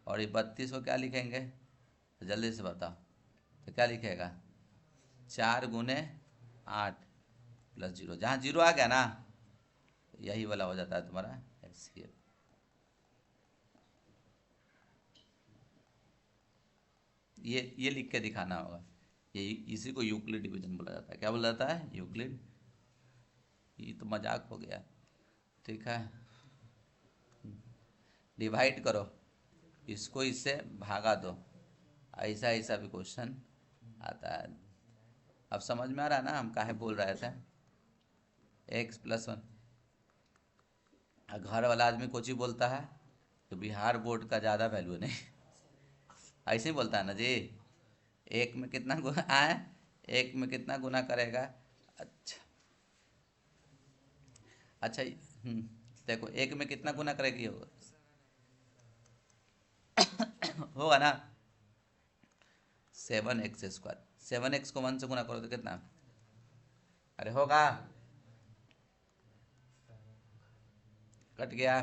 और ये 32 को क्या लिखेंगे, तो जल्दी से बताओ, तो क्या लिखेगा 4 गुने 8 प्लस 0, जहाँ 0 आ गया ना यही वाला हो जाता है तुम्हारा HCF। ये लिख के दिखाना होगा, ये इसी को यूक्लिड डिवीजन बोला जाता है। क्या बोला जाता है, यूक्लिड। ये तो मजाक हो गया, ठीक है। डिवाइड करो, इसको इससे भागा दो, ऐसा ऐसा भी क्वेश्चन आता है। अब समझ में आ रहा है ना हम काहे बोल रहे थे, x+1। घर वाला आदमी कुछ ही बोलता है तो बिहार बोर्ड का ज़्यादा वैल्यू नहीं, ऐसे ही बोलता है ना जी। एक में कितना गुना आए, एक में कितना गुना करेगा, अच्छा अच्छा देखो एक में कितना गुना करेगी, होगा होगा ना 7x²। 7x को 1 से गुना करो तो कितना, अरे होगा, कट गया,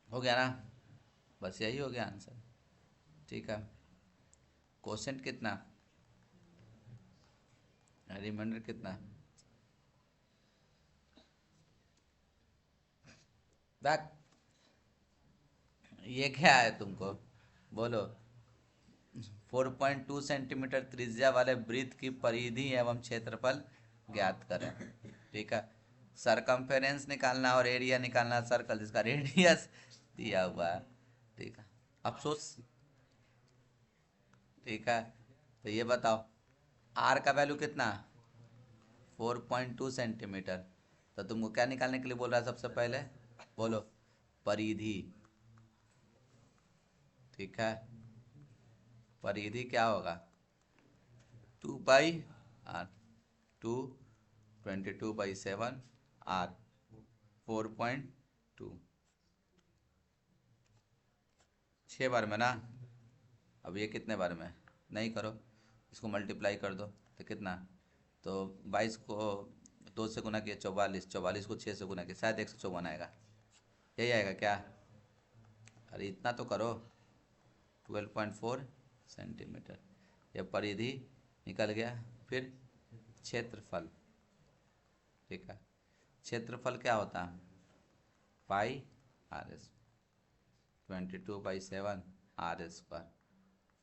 हो गया ना, बस यही हो गया आंसर, ठीक है। क्वेश्चन कितना, रिमाइंडर कितना, बैक ये क्या है तुमको, बोलो। 4.2 सेंटीमीटर त्रिज्या वाले वृत्त की परिधि एवं क्षेत्रफल ज्ञात करें, ठीक है। सरकमफेरेंस निकालना और एरिया निकालना सर्कल जिसका रेडियस दिया हुआ है, ठीक है। अफसोस, ठीक है। तो ये बताओ आर का वैल्यू कितना, 4.2 सेंटीमीटर, तो तुमको क्या निकालने के लिए बोल रहा है सबसे पहले, बोलो परिधि, ठीक है। परिधि क्या होगा 2/r, 2 22/7 r 4.2, 6 बार में ना। अब ये कितने बार में, नहीं करो, इसको मल्टीप्लाई कर दो तो कितना, तो 22 को 2 से गुना किया 44, 44 को 6 से गुना किया शायद 154 आएगा, यही आएगा क्या, अरे इतना तो करो। 12.4 सेंटीमीटर, यह परिधि निकल गया। फिर क्षेत्रफल, ठीक है। क्षेत्रफल क्या होता है π/r², 22/7 r²,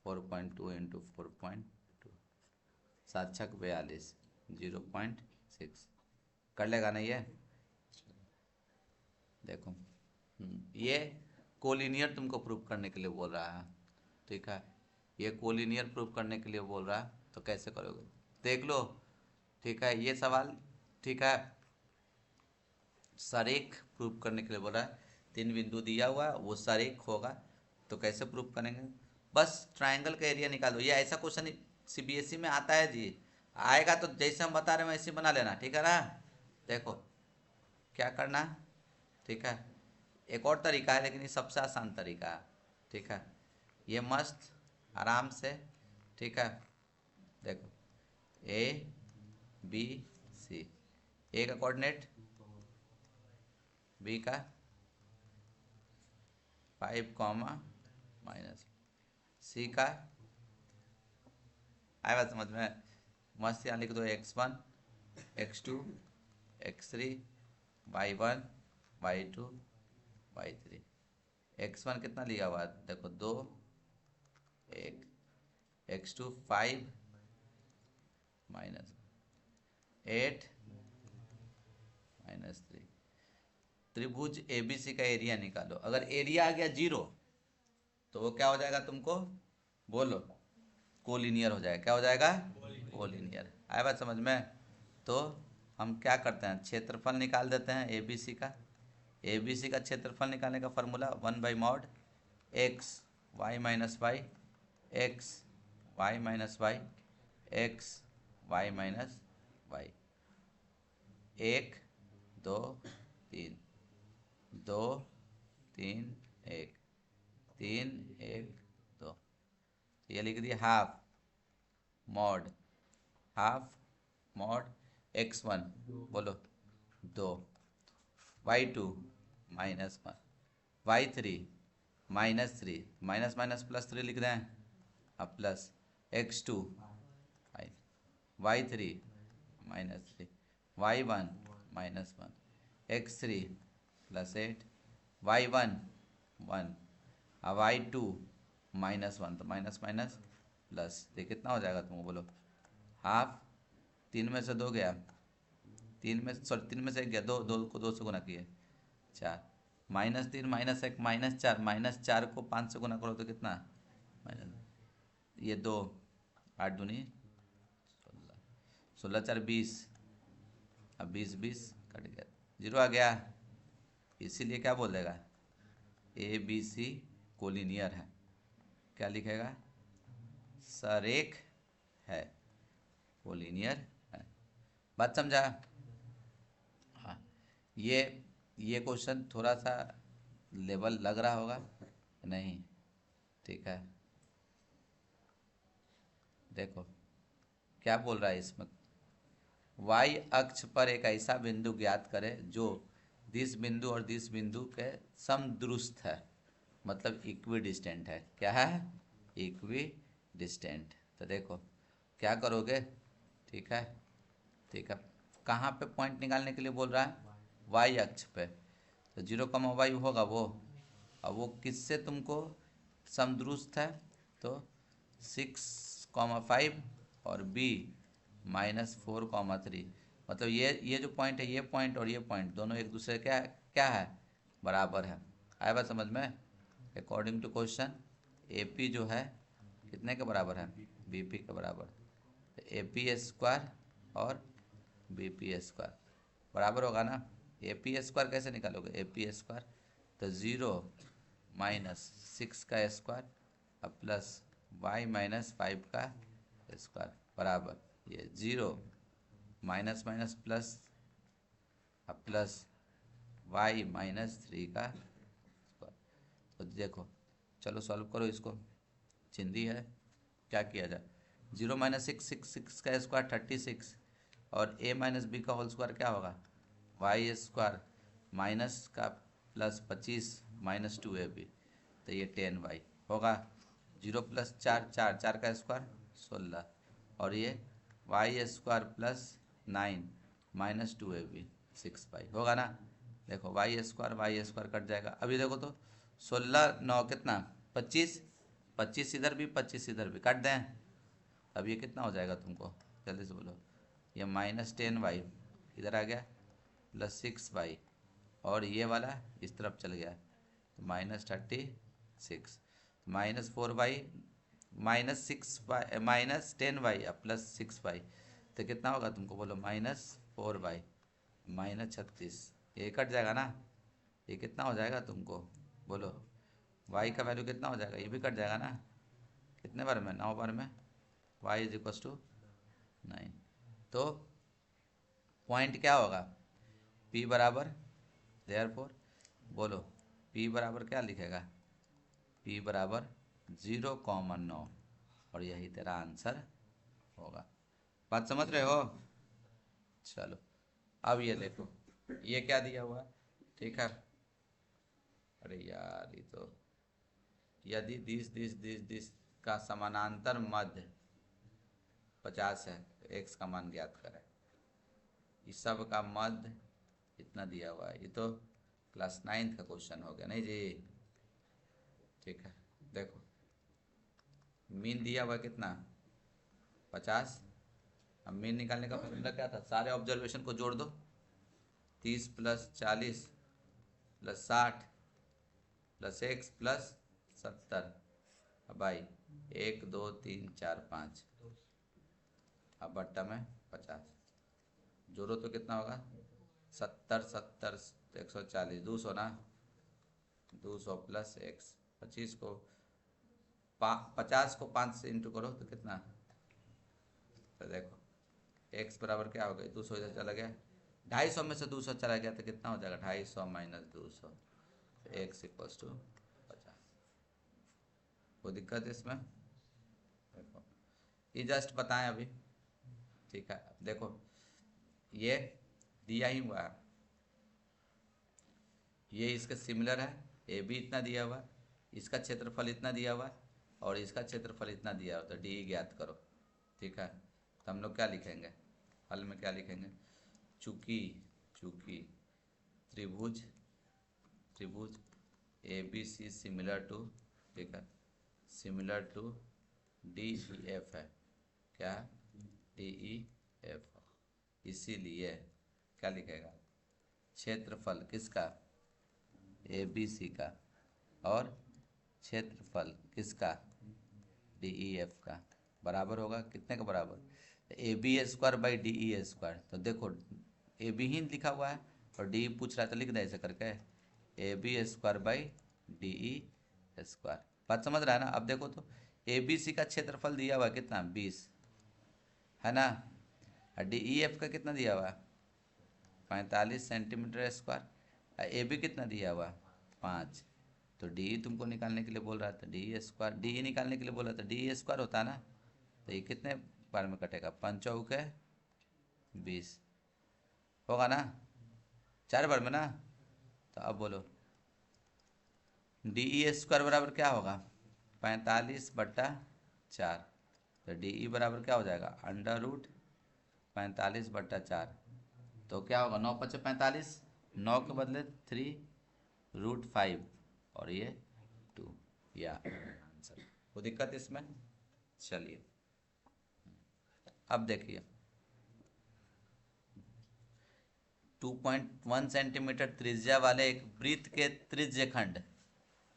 4.2 इंटू 4.2, 7×42 0.6, कर लेगा ना ये, देखो ये कोलिनियर तुमको प्रूफ करने के लिए बोल रहा है, ठीक है। ये कोलिनियर प्रूफ करने के लिए बोल रहा है, तो कैसे करोगे देख लो, ठीक है। ये सवाल, ठीक है, सरेख प्रूफ करने के लिए बोल रहा है, 3 बिंदु दिया हुआ वो सरेख होगा, तो कैसे प्रूफ करेंगे, बस ट्रायंगल का एरिया निकालो। ये ऐसा क्वेश्चन CBSE में आता है जी, आएगा तो जैसे हम बता रहे हैं वैसे बना लेना, ठीक है ना। देखो क्या करना, ठीक है। एक और तरीका है लेकिन ये सबसे आसान तरीका है, ठीक है। ये मस्त आराम से। ठीक है, देखो ए बी सी, ए का कोऑर्डिनेट, बी का 5 कॉमा माइनस, सी का आया बात समझ में? मस्त यहाँ लिख दो x1 x2 x3 y1 y2 y3। x1 कितना लिया हुआ है? देखो 2 1, x2 5 माइनस 8 माइनस 3। त्रिभुज ABC का एरिया निकालो। अगर एरिया आ गया 0 तो वो क्या हो जाएगा तुमको बोलो? कोलिनियर हो जाएगा। क्या हो जाएगा? कोलिनियर। आया बात समझ में? तो हम क्या करते हैं, क्षेत्रफल निकाल देते हैं ABC का। ABC का क्षेत्रफल निकालने का formula 1/mod x y minus y x y minus y x y minus y. 1 2 3 2 3 1 3 1 2। ये लिख दिया हाफ मॉड x1 बोलो 2, y2 -1, y3 -3, minus minus plus 3 लिख रहे हैं, अब plus x2 y3 -3, y1 -1, x3 +8 y1 1, अब y2 -1, तो माइनस माइनस प्लस, तो कितना हो जाएगा तुमको बोलो? हाफ, 3 में से 2 गया, 3 में से 1 गया, 2 को 2 से गुना किए 4, -3 -1 -4, -4 को 5 से गुना करो तो कितना? माइनस, ये 2 8 दूनी 16, 16 4 20, अब 20 20 कट गया, 0 आ गया। इसीलिए क्या बोल देगा? ABC कोलिनियर है। क्या लिखेगा? सरेख है, कोलिनियर है। बात समझा? हाँ, ये क्वेश्चन थोड़ा सा लेवल लग रहा होगा नहीं? ठीक है, देखो क्या बोल रहा है इसमें। y अक्ष पर एक ऐसा बिंदु ज्ञात करें जो दिस बिंदु और दिस बिंदु के समदूरस्थ है, मतलब इक्वी डिस्टेंट है। क्या है? Equi distant. तो देखो क्या करोगे? ठीक है, ठीक है, कहाँ पे पॉइंट निकालने के लिए बोल रहा है? y अक्ष पे। तो 0, y होगा वो, अब वो किससे तुमको समदूरस्थ है? तो 6, 5 और b -4, 3, मतलब ये जो पॉइंट है, ये पॉइंट और ये पॉइंट दोनों एक दूसरे क्या क्या है? बराबर है। आया बात समझ में? अकॉर्डिंग टू क्वेश्चन AP जो है कितने के बराबर है? BP के बराबर। तो AP² और BP² बराबर होगा ना? AP² कैसे निकालोगे? AP², तो 0 -6 का स्क्वायर अब प्लस y -5 का स्क्वायर बराबर ये 0 माइनस माइनस प्लस अब प्लस y -3 का स्क्वायर। तो देखो चलो सॉल्व करो इसको, चिंदी है, क्या किया जाए? 0 -6 का स्क्वायर 36 और a -b का होल स्क्वायर क्या होगा? y² माइनस का प्लस 25 -2ab, तो ये 10y होगा। 0 + 4 4 4 का स्क्वायर 16 और ये y² + 9 -2ab 6y होगा ना? देखो y² कट जाएगा। अभी देखो तो 16 9 कितना? 25, 25 इधर भी 25 इधर भी काट दें। अब ये कितना हो जाएगा तुमको? जल्दी से बोलो। ये -10y इधर आ गया प्लस 6y और ये वाला इस तरफ चल गया तो -36, -4y -10y अब प्लस 6y, तो कितना होगा तुमको बोलो? -4y -36, ये कट जाएगा ना? ये कितना हो जाएगा तुमको बोलो? y का वैल्यू कितना हो जाएगा? ये भी कट जाएगा ना? कितने बार में? 9 बार में y = 9। तो पॉइंट क्या होगा? P बराबर, देयरफॉर बोलो P बराबर क्या लिखेगा? P बराबर 0, 9 और यही तेरा आंसर होगा। बात समझ रहे हो? चलो अब ये देखो, ये क्या दिया हुआ है, ठीक है। अरे यार ये तो, यदि दिस का समानांतर मध्य 50 है तो x का मान ज्ञात करें। इस सब का मध्य इतना दिया हुआ है, ये तो क्लास 9th का क्वेश्चन हो गया नहीं जी? ठीक है, देखो मीन दिया हुआ कितना, 50। अब मीन निकालने का फॉर्मूला क्या था, सारे ऑब्जर्वेशन को जोड़ दो, 30 + 40 + 60 + x + 70 बाई 1 2 3 4 5, अब बट्टा में 50 जोड़ो तो कितना होगा, 70 70 140 200 ना, 200 + x 25 को 50 को 5 से इंटू करो तो कितना, तो देखो x बराबर क्या हो गया, 200 इधर चला गया, 250 में से 200 चला गया तो कितना हो जाएगा, 250 - 200 x = 50। कोई दिक्कत है इसमें? देखो ये जस्ट बताएं अभी, ठीक है। देखो ये दिया ही हुआ है, ये इसके सिमिलर है, ए बी इतना दिया हुआ, इसका क्षेत्रफल इतना दिया हुआ और इसका क्षेत्रफल इतना दिया हुआ, तो डी ज्ञात करो, ठीक है। तो हम लोग क्या लिखेंगे, हल में क्या लिखेंगे, चूंकि चूंकि त्रिभुज त्रिभुज a b c similar to, ठीक है, similar to d e f है, क्या डी ई एफ, इसीलिए क्या लिखेगा, क्षेत्रफल किसका, ए बी सी का, और क्षेत्रफल किसका, डी ई एफ का, बराबर होगा कितने का बराबर, a b square by d e square. तो देखो ए बी ही लिखा हुआ है और डी पूछ रहा है तो लिख दे ऐसे करके, a b square by d e square. बात समझ रहा है ना? अब देखो तो ए बी सी का क्षेत्रफल दिया हुआ है कितना, 20 है ना, और डी ई एफ का कितना दिया हुआ है, 45 सेंटीमीटर स्क्वायर। ए बी कितना दिया हुआ, 5। तो डी तुमको निकालने के लिए बोल रहा था, डी स्क्वायर, डी निकालने के लिए बोला था, डी स्क्वायर होता है ना, तो ये कितने बार में कटेगा, 5 चौके 20 होगा ना, 4 बार में ना। तो अब बोलो डी ई स्क्वायर बराबर क्या होगा, 45/4। तो डी ई बराबर क्या हो जाएगा, √45/4। तो क्या होगा, 9 × 5 = 45, 9 के बदले 3√5 और ये 2, या आंसर। कोई दिक्कत इसमें? चलिए अब देखिए, 2.1 सेंटीमीटर त्रिज्या वाले एक वृत्त के त्रिज्य खंड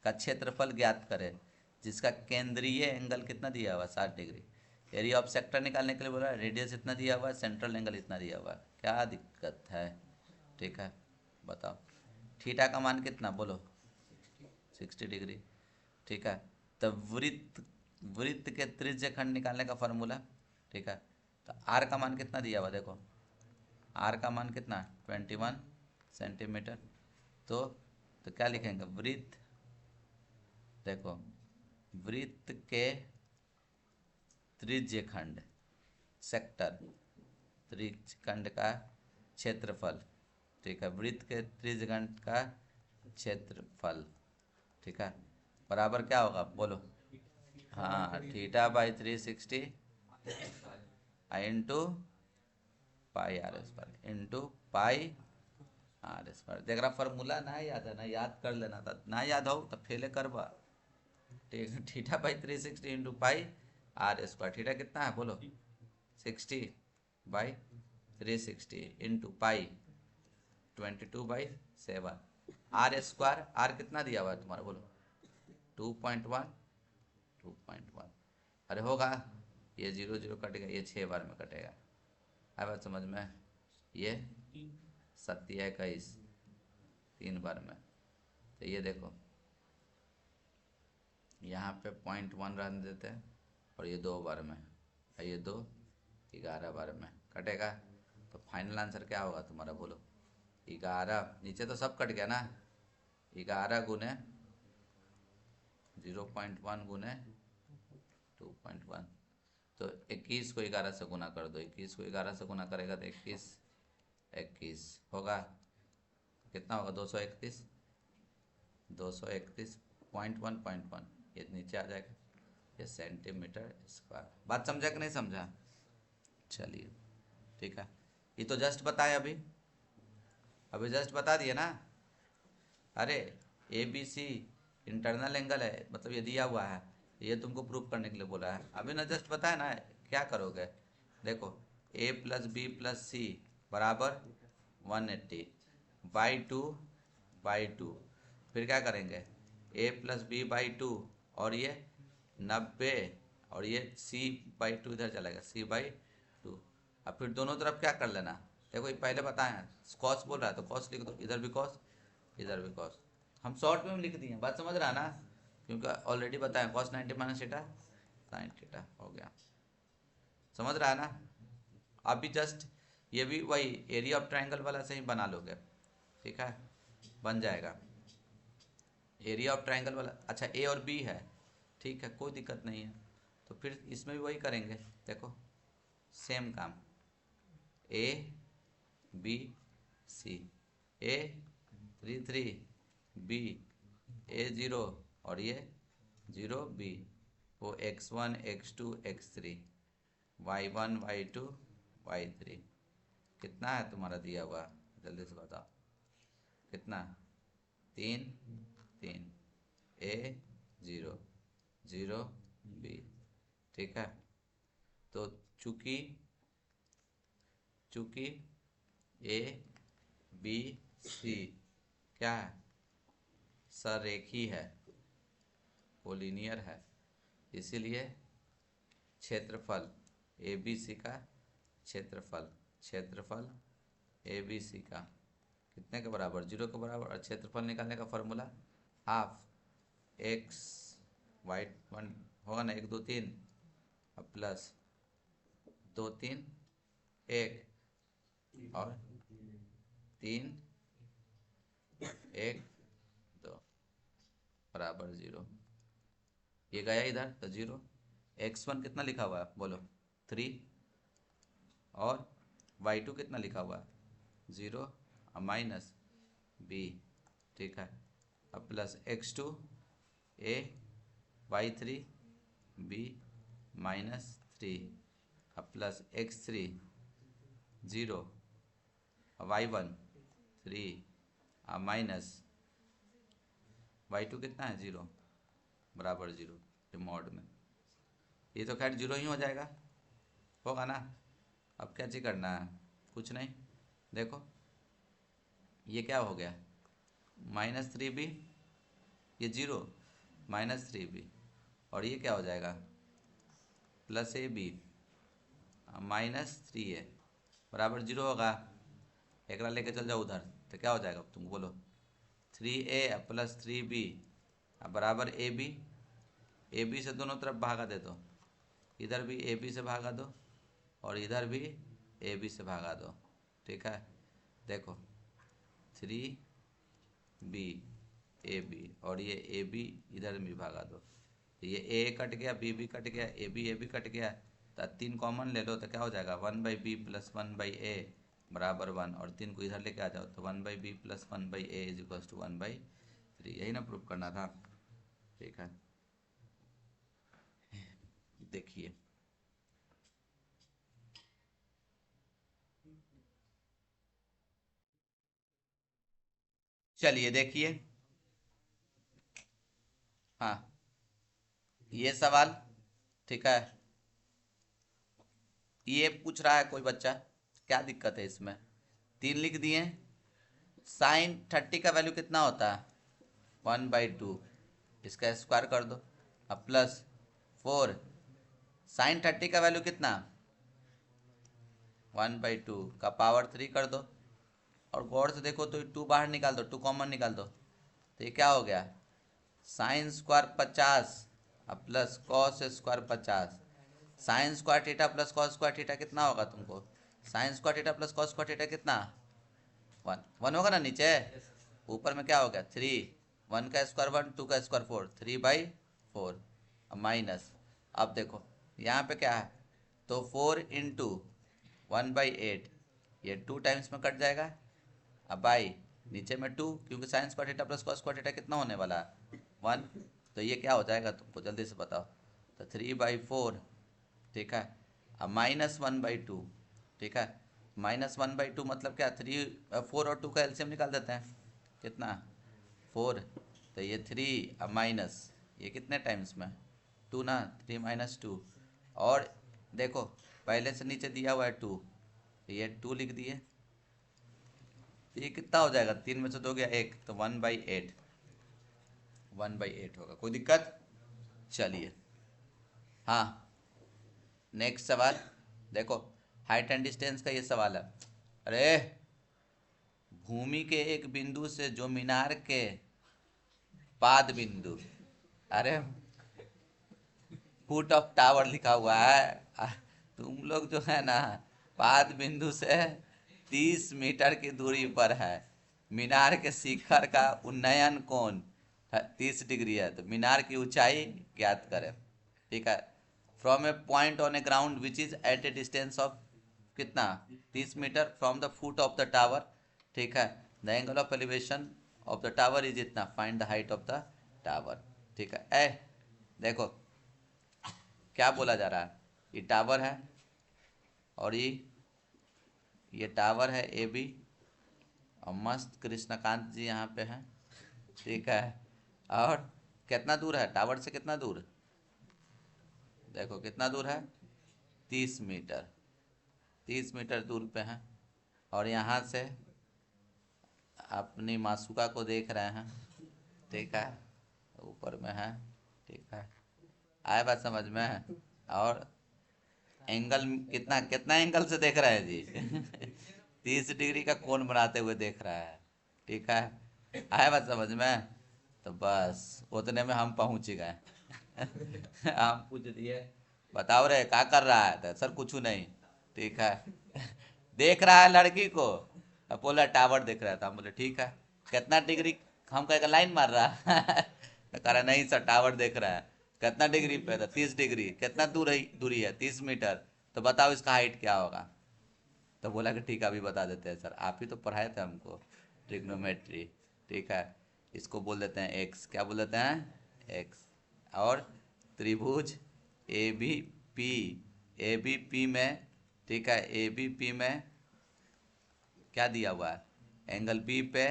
का क्षेत्रफल ज्ञात करें जिसका केंद्रीय एंगल कितना दिया हुआ, 60 डिग्री। एरिया ऑफ सेक्टर निकालने के लिए बोला, रेडियस इतना दिया हुआ है, सेंट्रल एंगल इतना दिया हुआ है, क्या दिक्कत है, ठीक है बताओ। थीटा का मान कितना बोलो, 60 डिग्री, ठीक है। तो वृत्त के त्रिज्य खंड निकालने का फॉर्मूला, ठीक है। तो आर का मान कितना दिया हुआ, देखो आर का मान कितना, 21 सेंटीमीटर। तो क्या लिखेंगे, वृत्त, देखो वृत्त के त्रिज्य खंड, सेक्टर त्रिज्य खंड का क्षेत्रफल, ठीक है, वृत्त के त्रिज्य खंड का क्षेत्रफल, ठीक है, बराबर क्या होगा बोलो, हाँ θ/360 into pi R square into pi R square. देख रहा फॉर्मूला ना याद है ना, याद कर लेना था, ना याद हो तो फेले करवा, ठीक है। θ/360 into pi R square, theta कितना है बोलो, 60/360 into pi 22/7, R square, R कितना दिया हुआ है तुम्हारा बोलो, 2.1 2.1। अरे होगा, ये 0 0 कटेगा, ये 6 बार में कटेगा, है बात समझ में, ये 27 3 बार में। तो ये देखो यहाँ पे 0.1 रहने देते हैं और ये 2 बार में, और ये 2 11 बार में कटेगा। तो फाइनल आंसर क्या होगा तुम्हारा बोलो, 11, नीचे तो सब कट गया ना, 11 × 0.1 × 2 2.1। तो 21 को 11 से गुना कर दो, 21 को 11 से गुना करेगा तो 21 21 होगा, कितना होगा 231, 231.1.1, ये नीचे आ जाएगा, ये सेंटीमीटर स्क्वायर। बात समझा कि नहीं समझा? चलिए ठीक है, ये तो जस्ट बताए अभी जस्ट बता दिए ना। अरे ABC इंटरनल एंगल है, मतलब ये दिया हुआ है, ये तुमको प्रूफ करने के लिए बोला है, अभी ना जस्ट बताया ना। क्या करोगे, देखो A + B + C बराबर 180 /2 फिर क्या करेंगे, A + B /2 और ये 90 और ये C/2 इधर चलेगा, C/2। अब फिर दोनों तरफ क्या कर लेना, देखो ये पहले बताए हैं, कॉस बोल रहा है तो कॉस लिख दो, इधर भी कॉस इधर भी कॉस, हम शॉर्ट में लिख दिए, बात समझ रहा है ना, क्योंकि ऑलरेडी बताया cos 90 - थीटा sin थीटा हो गया, समझ रहा है ना। अभी जस्ट ये भी वही एरिया ऑफ ट्रायंगल वाला से ही बना लोगे, ठीक है, बन जाएगा एरिया ऑफ ट्रायंगल वाला। अच्छा A और B है, ठीक है, कोई दिक्कत नहीं है, तो फिर इसमें भी वही करेंगे, देखो सेम काम, A B C, A 3 3 B A 0 और ये 0 B, वो x1 x2 x3 y1 y2 y3। कितना है तुम्हारा दिया हुआ, जल्दी से बताओ कितना, 3 3 A 0 0 B, ठीक है। तो चूंकि A B C क्या है, सररेखी है, कोलिनियर है, इसीलिए क्षेत्रफल ABC का क्षेत्रफल ABC का कितने के बराबर, 0 के बराबर, और क्षेत्रफल निकालने का फॉर्मूला हाफ x y1 होगा ना, 1 2 3 प्लस 2 3 1 और 3 1 2 बराबर 0, ये गया इधर तो 0। x1 कितना लिखा हुआ है बोलो, 3, और y2 कितना लिखा हुआ है 0 माइनस b, ठीक है, अब plus x2 a y3 b -3, अब plus x3 0 y1 3 minus y2 कितना है 0 बराबर 0, मॉड में ये तो खैर 0 ही हो जाएगा, होगा ना। अब क्या चीज करना है, कुछ नहीं, देखो ये क्या हो गया, -3b, ये 0 -3b, और ये क्या हो जाएगा +ab -3a बराबर 0 होगा। एक लेके चल जाओ उधर तो क्या हो जाएगा तुम बोलो, 3a + 3b बराबर ab से दोनों तरफ भागा दे दो, इधर भी ab से भागा दो और इधर भी ab से भागा दो, ठीक है। देखो 3b ab और ये ab इधर भी भागा दो, ये a कट गया, b भी कट गया, a भी कट गया, तो 3 कॉमन ले लो तो क्या हो जाएगा 1/b + 1/a बराबर 1, और 3 को इधर लेके आ जाओ तो 1/b + 1/a = 1/3, यही ना प्रूफ करना था, ठीक है। देखिए चलिए देखिए, हाँ ये सवाल, ठीक है, ये पूछ रहा है कोई बच्चा, क्या दिक्कत है इसमें, 3 लिख दिए, sin 30 का वैल्यू कितना होता है 1/2, इसका स्क्वायर कर दो, अब प्लस 4 sin 30 का वैल्यू कितना 1/2 का पावर 3 कर दो, और गौर से देखो तो 2 बाहर निकाल दो, 2 कॉमन निकाल दो, तो ये क्या हो गया sin स्क्वायर 50 अब plus cos square 50, sine square theta plus cos square theta कितना होगा तुमको, sine square theta plus cos square theta कितना 1 होगा ना, नीचे ऊपर में क्या हो गया 3, 1 का स्क्वायर 1, 2 का स्क्वायर 4, 3/4 माइनस, अब देखो यहाँ पे क्या है, तो 4 × 1/8, ये 2 टाइम्स में कट जाएगा। अब बाई नीचे में 2, क्योंकि sine square theta plus cos square theta कितना होने वाला है 1, तो ये क्या हो जाएगा तुमको जल्दी से बताओ। तो 3/4, ठीक है। अब -1/2, ठीक है। -1/2 मतलब क्या, 4 और 2 का एलसीएम निकाल देते हैं, कितना 4, तो ये 3, अब माइनस ये कितने टाइम्स में 2 ना, 3 - 2, और देखो पहले से नीचे दिया हुआ है 2, तो ये 2 लिख दिए, तो ये कितना हो जाएगा, 3 में से 2 गया 1, तो 1/8, 1/8 होगा। कोई दिक्कत? चलिए हाँ, नेक्स्ट सवाल देखो, हाइट एंड डिस्टेंस का ये सवाल है। अरे भूमि के एक बिंदु से जो मीनार के पाद बिंदु, अरे फुट ऑफ टावर लिखा हुआ है, तुम लोग जो है ना पाद बिंदु से 30 मीटर की दूरी पर है, मीनार के शिखर का उन्नयन कोण 30 डिग्री है, तो मीनार की ऊंचाई ज्ञात करें, ठीक है। From a point on a ground which is at a distance of कितना 30 metre from the foot of the tower, ठीक है। The angle of elevation of the tower is इतना, find the height of the tower, ठीक है। देखो क्या बोला जा रहा है, ये टावर है और ये टावर है ए बी, और मस्त कृष्णकांत जी यहाँ पे हैं, ठीक है। और कितना दूर है टावर से, कितना दूर, देखो कितना दूर है 30 मीटर, 30 मीटर दूर पे हैं, और यहाँ से अपनी मासूका को देख रहे हैं, ठीक है, ऊपर में है, ठीक है। आए बात समझ में? और एंगल कितना कितना एंगल से देख रहा है जी 30 डिग्री का कोण बनाते हुए देख रहा है, ठीक है। आए बात समझ में? तो बस उतने में हम पहुंच गए हम पूछ दिए बताओ रे क्या कर रहा है, तो सर कुछ नहीं, ठीक है देख रहा है लड़की को, अब बोला टावर देख रहा था, हम बोले ठीक है, कितना डिग्री, हम कहेगा लाइन मार रहा है तो कह रहा नहीं सर टावर देख रहा है, कितना डिग्री पे, था 30 डिग्री, कितना दूरी है 30 मीटर, तो बताओ इसका हाइट क्या होगा। तो बोला कि ठीक है अभी बता देते हैं सर, आप ही तो पढ़ाए थे हमको ट्रिग्नोमेट्री, ठीक है। इसको बोल देते हैं एक्स, क्या बोल देते हैं एक्स। और त्रिभुज ए बी पी में, ठीक है, ए बी पी में क्या दिया हुआ है, एंगल बी पे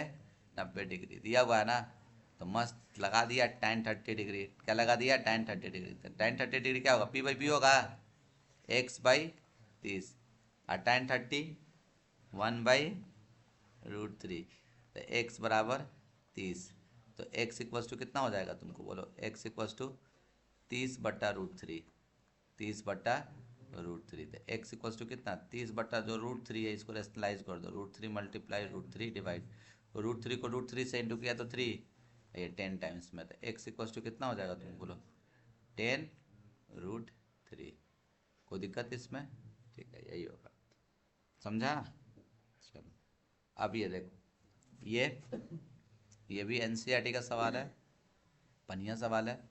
90 डिग्री दिया हुआ है ना, तो मस्त लगा दिया tan 30 डिग्री, क्या लगा दिया tan 30 डिग्री, तो tan 30 डिग्री क्या होगा, p/p होगा x/30, और tan 30 1/√3, तो x बराबर 30, तो x इक्वल्स टू कितना हो जाएगा तुमको बोलो, x इक्वल्स टू 30/√3, 30/√3, तो x इक्वल्स टू कितना 30 जो √3 है, इसको रेशनलाइज कर दो, √3 × √3 डिवाइड, √3 को √3 से इंटू किया तो 3, ये 10 टाइम्स में, तो x इक्वल्स टू कितना हो जाएगा तुम बोलो 10√3। कोई दिक्कत इसमें? ठीक है यही होगा, समझा? चलो अब ये देखो, ये भी एनसीईआरटी का सवाल है, बढ़िया सवाल है,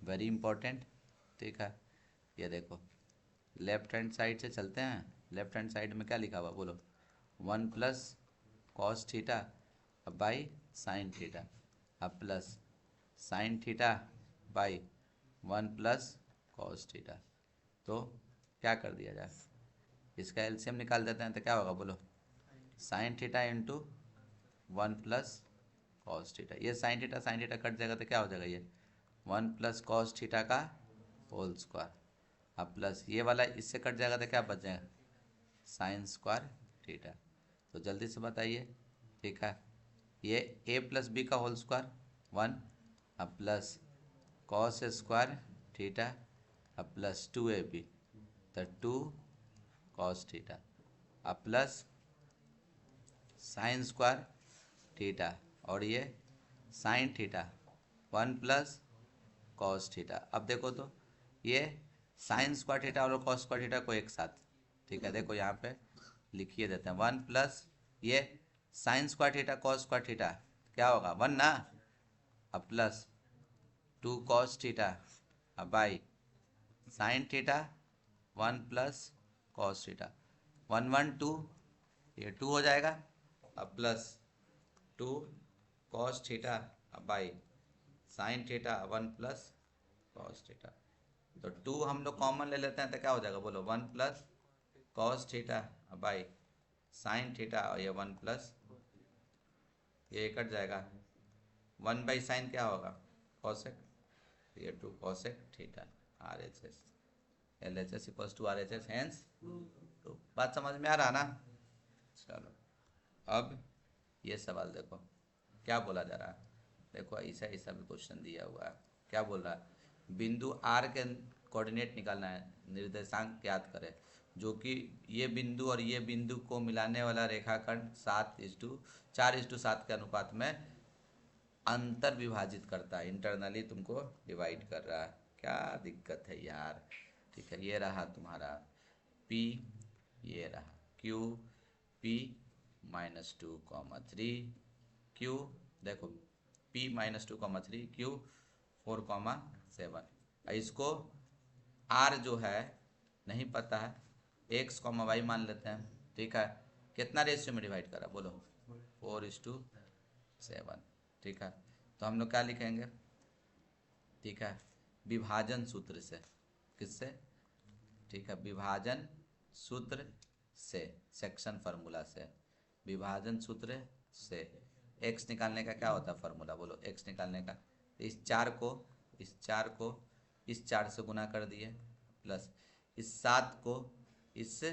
वेरी इंपॉर्टेंट, ठीक है। ये देखो लेफ्ट हैंड साइड से चलते हैं, लेफ्ट हैंड साइड में क्या लिखा हुआ बोलो, 1 + cos theta by sine theta, अब plus sine theta by 1 + cos theta, तो क्या कर दिया जाए, इसका एलसीएम निकाल देते हैं, तो क्या होगा बोलो, sine theta into 1 + cos theta, ये साइन थीटा कट जाएगा तो क्या हो जाएगा, ये 1 + cos थीटा का होल स्क्वायर, अब प्लस ये वाला इससे कट जाएगा तो क्या बच जाएगा, साइन स्क्वायर थीटा। तो जल्दी से बताइए, ठीक है, ये a + b का होल स्क्वायर 1, अब प्लस cos स्क्वायर थीटा, अब प्लस 2ab, तो 2 cos थीटा, अब प्लस साइन स्क्वायर थीटा, और ये साइन थीटा 1 + cos थीटा। अब देखो तो ये साइन स्क्वायर थीटा और cos स्क्वायर थीटा को एक साथ, ठीक है, देखो यहाँ पे लिखिए देते हैं, 1 + ये sine square theta cos square theta क्या होगा 1 ना, अब प्लस 2 cos थीटा अब by sine theta 1 plus cos theta 1 1 2, ये 2 हो जाएगा। अब plus 2 cos theta by sine theta 1 plus cos theta. तो 2 हम लोग कॉमन ले लेते हैं तो क्या हो जाएगा बोलो, 1 plus cos theta by sine theta और ये 1 प्लस, ये कट जाएगा। 1 बाई साइन क्या होगा, कॉसेक, ये 2 cosec theta R H S L H S equals to R H S, hence 2। बात समझ में आ रहा ना। चलो अब ये सवाल देखो क्या बोला जा रहा है। देखो ऐसा ऐसा भी क्वेश्चन दिया हुआ है। क्या बोल रहा है, बिंदु आर के कोऑर्डिनेट निकालना है, निर्देशांक ज्ञात करें, जो कि ये बिंदु और ये बिंदु को मिलाने वाला रेखाखंड 4:7 के अनुपात में अंतर विभाजित करता है, इंटरनली तुमको डिवाइड कर रहा है। क्या दिक्कत है यार। ठीक है, ये रहा तुम्हारा P, ये रहा Q, P -2,3 Q, देखो P -2,3 Q 4,7। इसको R जो है नहीं पता है, X, Y मान लेते हैं। ठीक है, कितना रेशियो में डिवाइड करा बोलो, 4:7। ठीक है, तो हम लोग क्या लिखेंगे, ठीक है, विभाजन सूत्र से, किससे, ठीक है, विभाजन सूत्र से, सेक्शन फार्मूला से, विभाजन सूत्र से x निकालने का क्या होता है फार्मूला बोलो, x निकालने का, तो इस 4 को इस 4 से गुना कर दिए, प्लस इस 7 को इस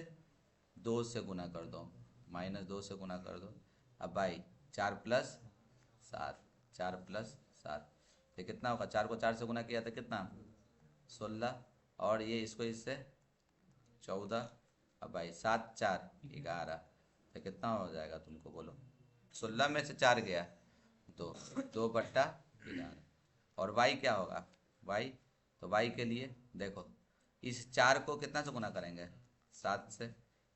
2 से गुना कर दो, -2 से गुना कर दो। अब भाई 4 + 7, 4 + 7, ये कितना होगा, 4 को 4 से गुना किया तो कितना 16, और ये इसको इससे 14। अब भाई 7 4 11, तो कितना हो जाएगा तुमको बोलो, 16 में से 4 गया तो 2/11। और y क्या होगा, y, तो y के लिए देखो इस 4 को कितना से गुना करेंगे 7 से,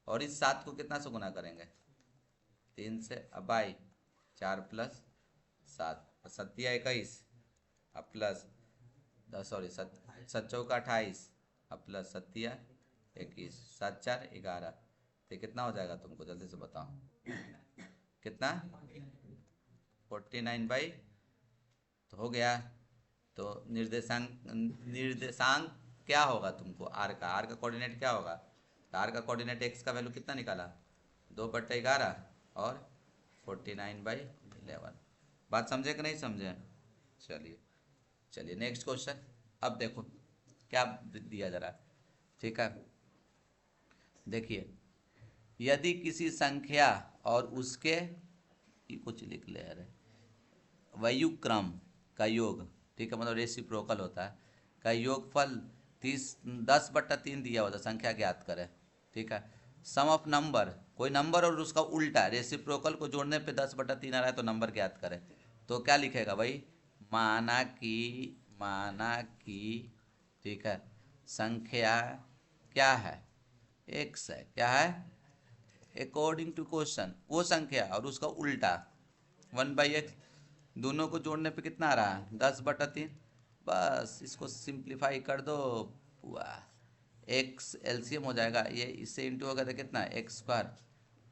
और इस 7 को कितना से गुना करेंगे 3 से। अब y 4 + 7, 7 × 21, अब प्लस 7 × 28, अब प्लस 7 × 21, 7 4 11, तो कितना हो जाएगा तुमको जल्दी से बताओ, कितना 49 तो हो गया। तो निर्देशांक क्या होगा तुमको, आर का कोऑर्डिनेट क्या होगा, तो आर का कोऑर्डिनेट एक्स का वैल्यू कितना निकाला 2/11 और 49/11। बात समझे कि नहीं समझे। चलिए नेक्स्ट क्वेश्चन। अब देखो क्या दिया जा रहा है। ठीक है, देखिए, यदि किसी संख्या और उसके कुछ लिख ले रहे व्युक्रम का योग, ठीक है, मतलब रेसिप्रोकल होता है, का योगफल 10/3 दिया होता है, संख्या ज्ञात करें। ठीक है, सम ऑफ नंबर, कोई नंबर और उसका उल्टा, रेसिप्रोकल को जोड़ने पे 10/3 आ रहा है तो नंबर ज्ञात करें। तो क्या लिखेगा भाई, माना कि ठीक है, संख्या क्या है, x है, क्या है, अकॉर्डिंग टू क्वेश्चन वो संख्या और उसका उल्टा 1/x, दोनों को जोड़ने पे कितना आ रहा है 10/3। बस इसको सिंप्लीफाई कर दो, हुआ x एलसीएम हो जाएगा, ये इससे इंटू होगा तो कितना x²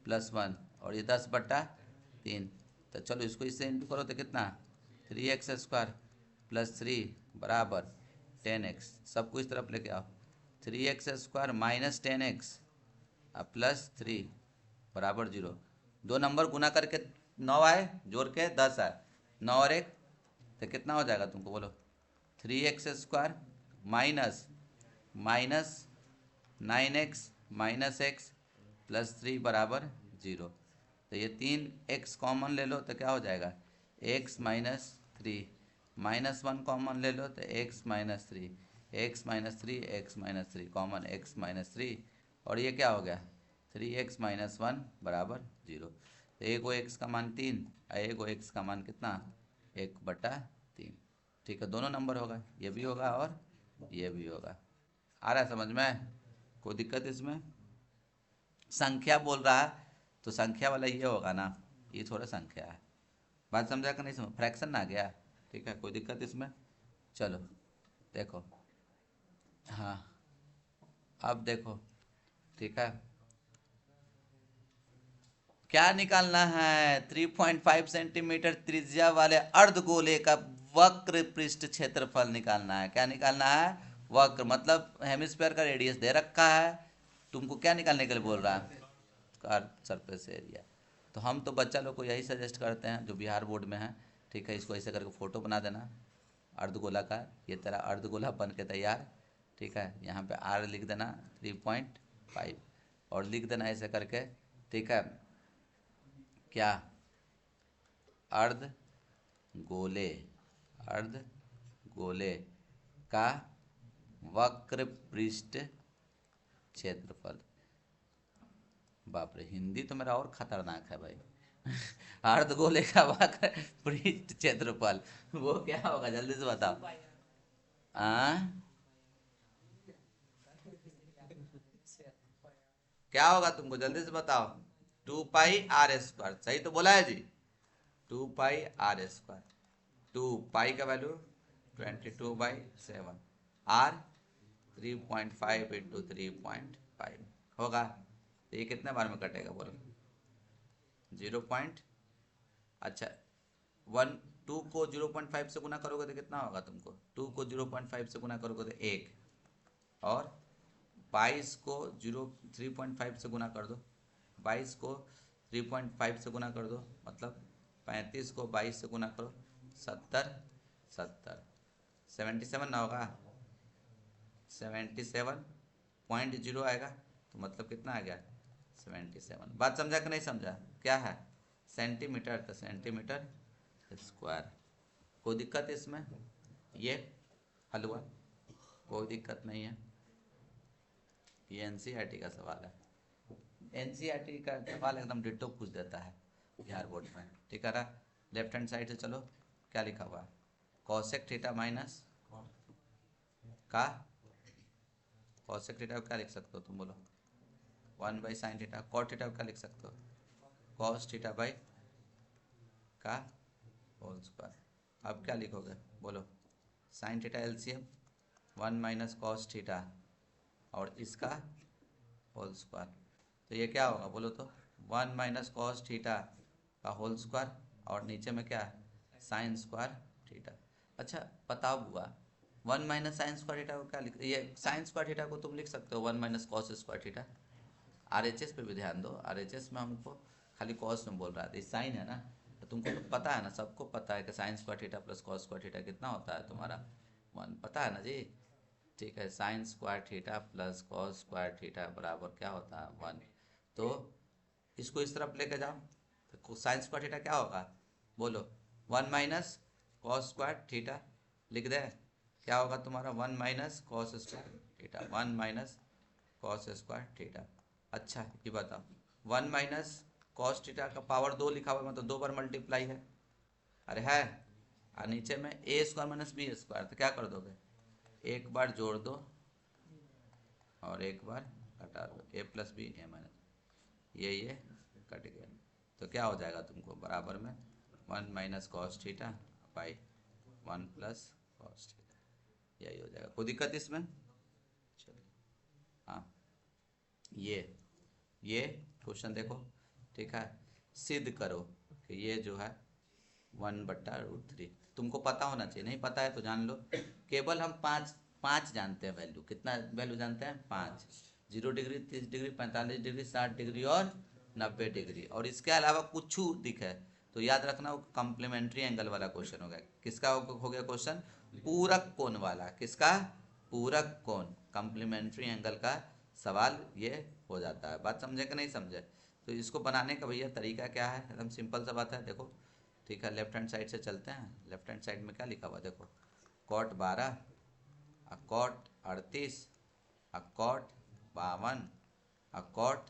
+ 1 और ये 10/3। तो चलो इसको इससे इंटू करो तो कितना 3x² + 3 बराबर 10x। सबको इस तरफ लेके आओ, 3x² - 10x प्लस 3 बराबर 0। दो नंबर गुना करके 9 आए, जोड़ के 10 आए, 9 और 1 तो कितना हो जाएगा तुमको बोलो, 3x² माइनस 9x - x + 3 बराबर 0। तो ये 3x कॉमन ले लो तो क्या हो जाएगा x - 3, -1 कॉमन ले लो तो x - 3, x - 3, x - 3 common, x - 3, और ये क्या हो गया 3x - 1 बराबर 0। तो एक वो x का मान 3 और एक वो x का मान कितना 1/3। ठीक है, दोनों नंबर होगा, ये भी होगा और ये भी होगा। आ रहा है समझ में, कोई दिक्कत इसमें। संख्या बोल रहा है तो संख्या वाला ये होगा ना, ये थोड़ा संख्या है। बात समझा कि नहीं समझ, फ्रैक्शन ना आ गया। ठीक है, कोई दिक्कत इसमें। चलो देखो, हाँ अब देखो, ठीक है, क्या निकालना है? 3.5 सेंटीमीटर त्रिज्या वाले अर्धगोले का वक्र पृष्ठ क्षेत्रफल निकालना है। क्या निकालना है? वक्र, मतलब हेमिस्फीयर का रेडियस दे रखा है, तुमको क्या निकालने के लिए बोल रहा है? Surface area. तो हम तो बच्चा लोग को यही सजेस्ट करते हैं जो बिहार बोर्ड में है, ठीक है, इसको ऐसे करके फोटो बना देना अर्धगोला का, ये तेरा अर्धगोला बन के तैयार, ठीक है। यहाँ पे आर लिख देना 3.5 और लिख देना ऐसे करके, ठीक है, क्या? अर्ध गोले, अर्ध गोले का वक्र पृष्ठ क्षेत्रफल। बाप रे, हिंदी तो मेरा और खतरनाक है भाई। अर्ध गोले का वक्र पृष्ठ क्षेत्रफल, वो क्या होगा जल्दी से बताओ। आ? क्या होगा तुमको जल्दी से बताओ। 2πr², सही तो बोला है जी। 2πr², 2 पाई का वैल्यू 22/7, आर 3.5 इंटू 3.5 होगा। तो ये कितने बार में कटेगा बोलो? 0 पॉइंट, अच्छा 2 को 0.5 से गुना करोगे तो कितना होगा तुमको? 2 को 0.5 से गुना करोगे तो 1, और 22 को 3.5 से गुना कर दो, 22 को 3.5 से गुना कर दो, मतलब 35 को 22 से गुना करो, 70 77 ना होगा, 77.0 आएगा। तो मतलब कितना आ गया? 77। बात समझा कि नहीं समझा? क्या है? सेंटीमीटर, तो सेंटीमीटर स्क्वायर। कोई दिक्कत इसमें? ये हलवा कोई दिक्कत नहीं है, ये एनसीईआरटी का सवाल है। एनसीईआरटी का सवाल एकदम डिट्टो पूछ देता है बिहार बोर्ड में, ठीक है ना। लेफ्ट हैंड साइड से चलो, क्या लिखा हुआ है? कॉसेक थीटा माइनस का, कॉसेक थीटा को क्या लिख सकते हो तुम बोलो? 1/sin theta. कॉट थीटा को क्या लिख सकते हो? कॉस थीटा बाई का होल स्क्वायर। अब क्या लिखोगे बोलो? Sine theta LCM 1 minus cos theta और इसका होल स्क्वायर। तो ये क्या होगा बोलो तो? 1 माइनस कॉस थीटा का होल स्क्वायर और नीचे में क्या है? Sine square theta. अच्छा बताओ बुआ, 1 माइनस साइन स्क्वायर थीटा को क्या लिख, ये साइन स्क्वायर थीटा को तुम लिख सकते हो 1 minus cos square theta. RHS पे भी ध्यान दो, आरएचएस में हमको खाली कॉस में बोल रहा था, साइन है ना, तो तुमको तो पता है ना, सबको पता है कि sine square theta plus cos square theta कितना होता है तुम्हारा? 1, पता है ना जी। ठीक है, sine square theta plus cos square theta बराबर क्या होता है? 1। तो इसको इस तरफ लेके जाओ, तो साइन स्क्वायर थीटा क्या होगा बोलो? 1 माइनस कॉस स्क्वायर थीटा लिख दे, क्या होगा तुम्हारा? 1 minus cos square theta, 1 minus cos square theta. अच्छा ये बताओ, 1 माइनस कॉस थीटा का पावर 2 लिखा हुआ है, मतलब 2 बार मल्टीप्लाई है, अरे है, और नीचे में ए स्क्वायर माइनस बी स्क्वायर, तो क्या कर दोगे? एक बार जोड़ दो और एक बार घटा दो, ए प्लस बी ए माइनस, ये कट गया, तो क्या हो जाएगा तुमको? बराबर में 1 minus cos theta by 1 plus cos theta, यही हो जाएगा। कोई दिक्कत इसमें? चलिए हाँ, ये क्वेश्चन देखो, ठीक है, सिद्ध करो कि ये जो है 1/√3। तुमको पता होना चाहिए, नहीं पता है तो जान लो। केवल हम पाँच जानते हैं वैल्यू, कितना वैल्यू जानते हैं? 5। 0 डिग्री, 30 डिग्री, 45 डिग्री, 60 डिग्री और 90 डिग्री, और इसके अलावा कुछ दिखे तो याद रखना वो कम्प्लीमेंट्री एंगल वाला क्वेश्चन हो गया। किसका हो गया क्वेश्चन? पूरक कोण वाला। किसका? पूरक कोण, कम्प्लीमेंट्री एंगल का सवाल ये हो जाता है। बात समझे कि नहीं समझे? तो इसको बनाने का भैया तरीका क्या है? एकदम सिंपल सा बात है, देखो, ठीक है, लेफ्ट हैंड साइड से चलते हैं। लेफ्ट हैंड साइड में क्या लिखा हुआ देखो, कॉट 12, कॉट 38, कॉट 52, कॉट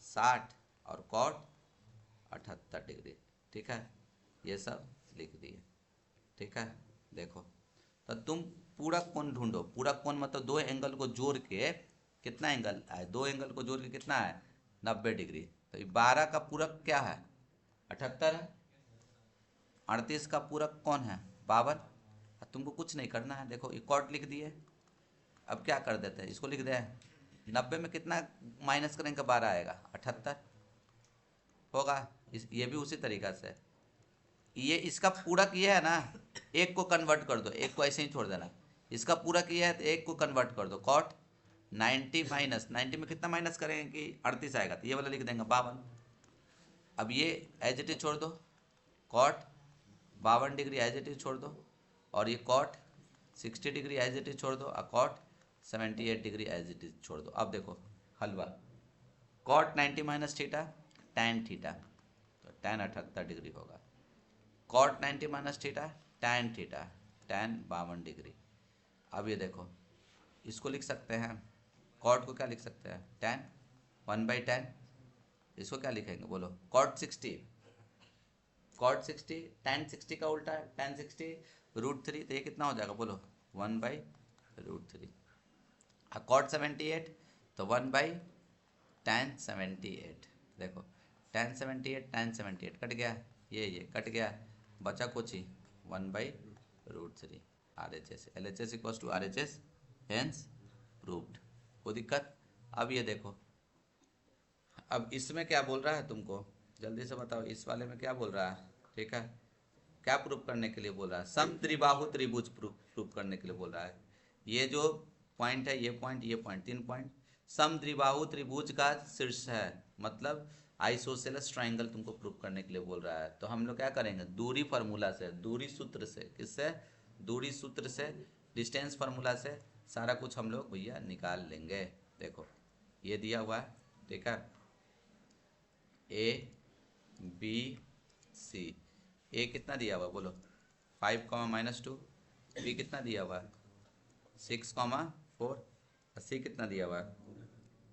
60 और कॉट 78 डिग्री, ठीक है, ये सब लिख दिए, ठीक है। देखो, तो तुम पूरक कोण ढूंढो। पूरक कोण मतलब दो एंगल को जोड़ के कितना एंगल आए? 2 एंगल को जोड़ के कितना है? 90 डिग्री। तो 12 का पूरक क्या है? 78 है। 38 का पूरक कौन है? 52। तुमको कुछ नहीं करना है, देखो ये कॉट लिख दिए। अब क्या कर देते हैं, इसको लिख दे 90 में कितना माइनस करेंगे 12 आएगा 78 होगा। ये भी उसी तरीका से, ये इसका पूरा किया है ना, एक को कन्वर्ट कर दो, एक को ऐसे ही छोड़ देना। इसका पूरा किया है तो एक को कन्वर्ट कर दो, कॉट 90 माइनस 90 में कितना माइनस करेंगे कि 38 आएगा, तो ये वाला लिख देंगे 52। अब ये एज इट इज छोड़ दो, cot 52 degree as it is छोड़ दो, और ये cot 60 degree as it is छोड़ दो, और cot 78 degree as it is छोड़ दो। अब देखो हलवा, cot 90 minus theta tan theta, तो टैन 78 डिग्री होगा। Cot 90 minus theta tan theta, tan 52 degree. अब ये देखो इसको लिख सकते हैं, कॉट को क्या लिख सकते हैं, टैन 1/10। इसको क्या लिखेंगे बोलो, कॉट 60, कॉट 60 टैन 60 का उल्टा है, टैन 60 √3, तो ये कितना हो जाएगा बोलो 1/√3। कॉट 78 तो 1/tan 78। देखो tan 78 tan 78 कट गया, ये कट गया, बचा कुछ ही 1/√3 RHS। LHS equals to RHS, hence proved. कोई दिक्कत? अब ये देखो, अब इसमें क्या बोल रहा है तुमको, जल्दी से बताओ, इस वाले में क्या बोल रहा है, ठीक है, क्या प्रूव करने के लिए बोल रहा है, समद्विबाहु त्रिभुज प्रूव करने के लिए बोल रहा है। ये जो पॉइंट है, ये पॉइंट, ये पॉइंट, 3 पॉइंट समद्विबाहु त्रिभुज का शीर्ष है, मतलब आइसोसेलेस ट्रायंगल तुमको प्रूव करने के लिए बोल रहा है। तो हम लोग क्या करेंगे, दूरी फार्मूला से, दूरी सूत्र से, किससे, दूरी सूत्र से, डिस्टेंस फार्मूला से सारा कुछ हम लोग भैया निकाल लेंगे। देखो ये दिया हुआ है, ठीक है, ABC, ए कितना दिया हुआ बोलो 5, -2, बी कितना दिया हुआ है 6, 4, सी कितना दिया हुआ है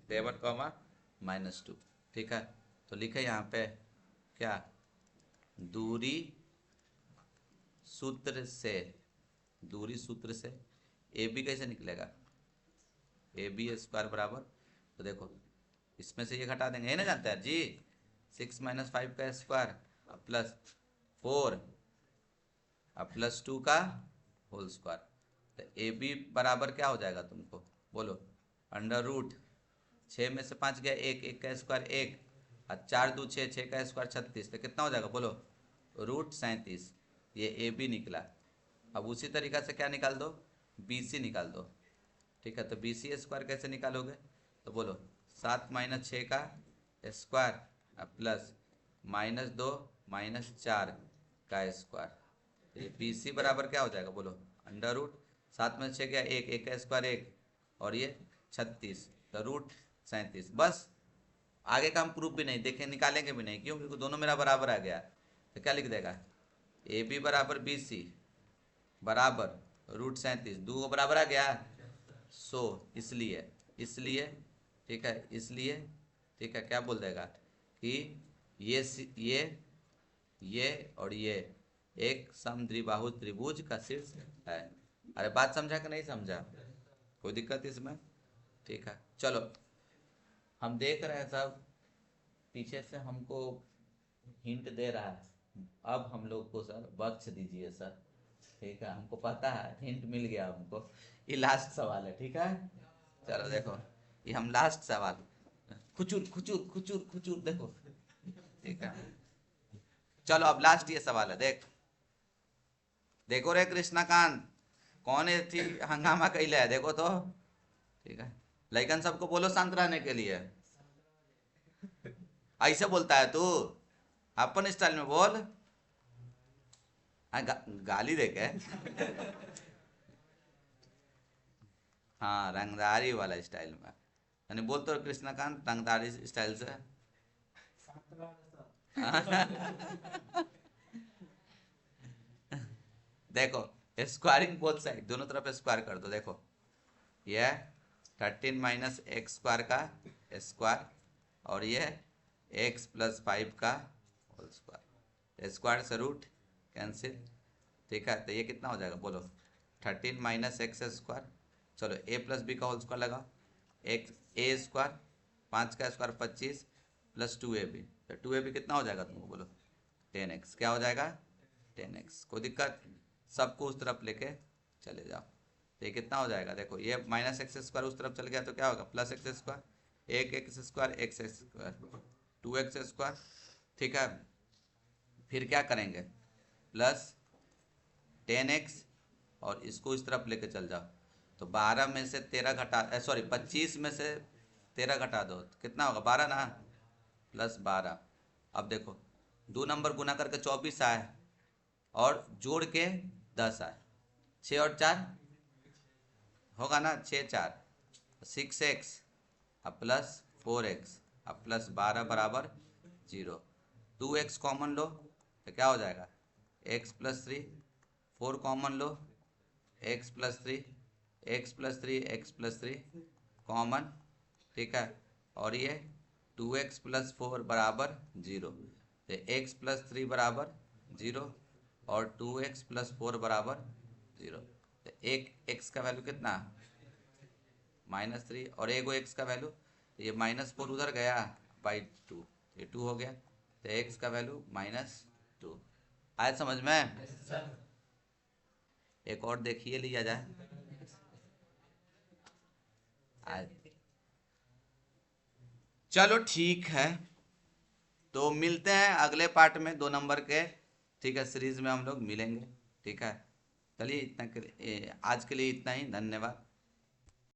7, -2, ठीक है। तो लिखे यहाँ पे क्या, दूरी सूत्र से, दूरी सूत्र से ए बी कैसे निकलेगा, AB² बराबर, तो देखो इसमें से ये घटा देंगे, ये ना जानते हैं जी, 6 - 5 का स्क्वायर +4 +2 का होल स्क्वायर, तो AB बराबर क्या हो जाएगा तुमको बोलो, √6 में से 5 गया 1, 1 का स्क्वायर 1, और 4 2 6, 6 का स्क्वायर 36, तो कितना हो जाएगा बोलो √37। ये AB निकला। अब उसी तरीका से क्या निकाल दो, BC निकाल दो, ठीक है। तो BC² कैसे निकालोगे, तो बोलो 7 - 6 का स्क्वायर प्लस -2 - 4 का स्क्वायर, ये BC बराबर क्या हो जाएगा बोलो, √7 में 6 गया 1, 1 का स्क्वायर 1, और ये 36, तो √37। बस, आगे का हम प्रूफ भी नहीं देखें, निकालेंगे भी नहीं, क्यों, क्योंकि दोनों मेरा बराबर आ गया। तो क्या लिख देगा, AB बराबर BC बराबर √37, दो बराबर आ गया, सो इसलिए ठीक है, इसलिए ठीक है, क्या बोल देगा कि ये और ये एक समद्विबाहु त्रिभुज का शीर्ष है। अरे बात समझा कि नहीं समझा, कोई दिक्कत इसमें, ठीक है। चलो हम देख रहे हैं सब, पीछे से हमको हिंट दे रहा है, अब हम लोग को सर बख्श दीजिए सर, ठीक है, हमको पता है, हिंट मिल गया हमको। ये लास्ट सवाल है, ठीक है, चलो देखो, ये हम लास्ट सवाल, खुचुर खुचुर खुचुर खुचुर, देखो, ठीक है, चलो अब लास्ट ये सवाल है, देखो रे कृष्णकांत, कौन है थी हंगामा कैले है, देखो तो, ठीक है, लेकिन सबको बोलो शांत रहने के लिए, ऐसे बोलता है तू, अपन स्टाइल में बोल, गाली दे के हाँ, रंगदारी वाला स्टाइल में, यानी बोल तो कृष्णकांत रंगदारी स्टाइल से देखो स्क्वायरिंग बोथ साइड, दोनों तरफ स्क्वायर कर दो, देखो ये 13 - x² का स्क्वायर, और ये x + 5 का होल स्क्वायर, स्क्वायर से रूट कैंसिल, ठीक है, तो ये कितना हो जाएगा बोलो 13 - x², चलो a + b का होल स्क्वायर लगा, a², 5 का स्क्वायर 25 + 2ab, तो 2ab कितना हो जाएगा तुमको बोलो 10x, क्या हो जाएगा 10x। कोई दिक्कत, सबको उस तरफ लेके चले जाओ। तो ये कितना हो जाएगा, देखो ये माइनस एक्स स्क्वायर उस तरफ चल गया तो क्या होगा, प्लस एक्स स्क्वायर, एक x square x square, 2x square. ठीक है, फिर क्या करेंगे, प्लस 10x और इसको इस तरफ लेके चल जाओ, तो 12 में से 13 घटा, सॉरी 25 में से 13 घटा दो तो कितना होगा, 12 ना, प्लस 12। अब देखो 2 नंबर गुना करके 24 आए और जोड़ के 10 आए, 6 और 4 होगा ना, 6 4 6x अब प्लस 4x अब प्लस 12 बराबर 0। 2x कॉमन लो तो क्या हो जाएगा, x प्लस 3, 4 कॉमन लो, x plus 3, x plus 3, x plus 3 common. ठीक है, और ये 2x प्लस 4 बराबर 0, तो x प्लस 3 बराबर 0 और 2x प्लस 4 बराबर 0। तो एक x का वैल्यू कितना, -3 और एक x का वैल्यू, तो ये -4 उधर गया बाई 2, ये 2 हो गया, तो x का वैल्यू -2। आया समझ में, एक और देखिए लिया जाए। चलो ठीक है, तो मिलते हैं अगले पार्ट में 2 नंबर के। ठीक है, सीरीज में हम लोग मिलेंगे। ठीक है, चलिए इतना आज के लिए इतना ही, धन्यवाद।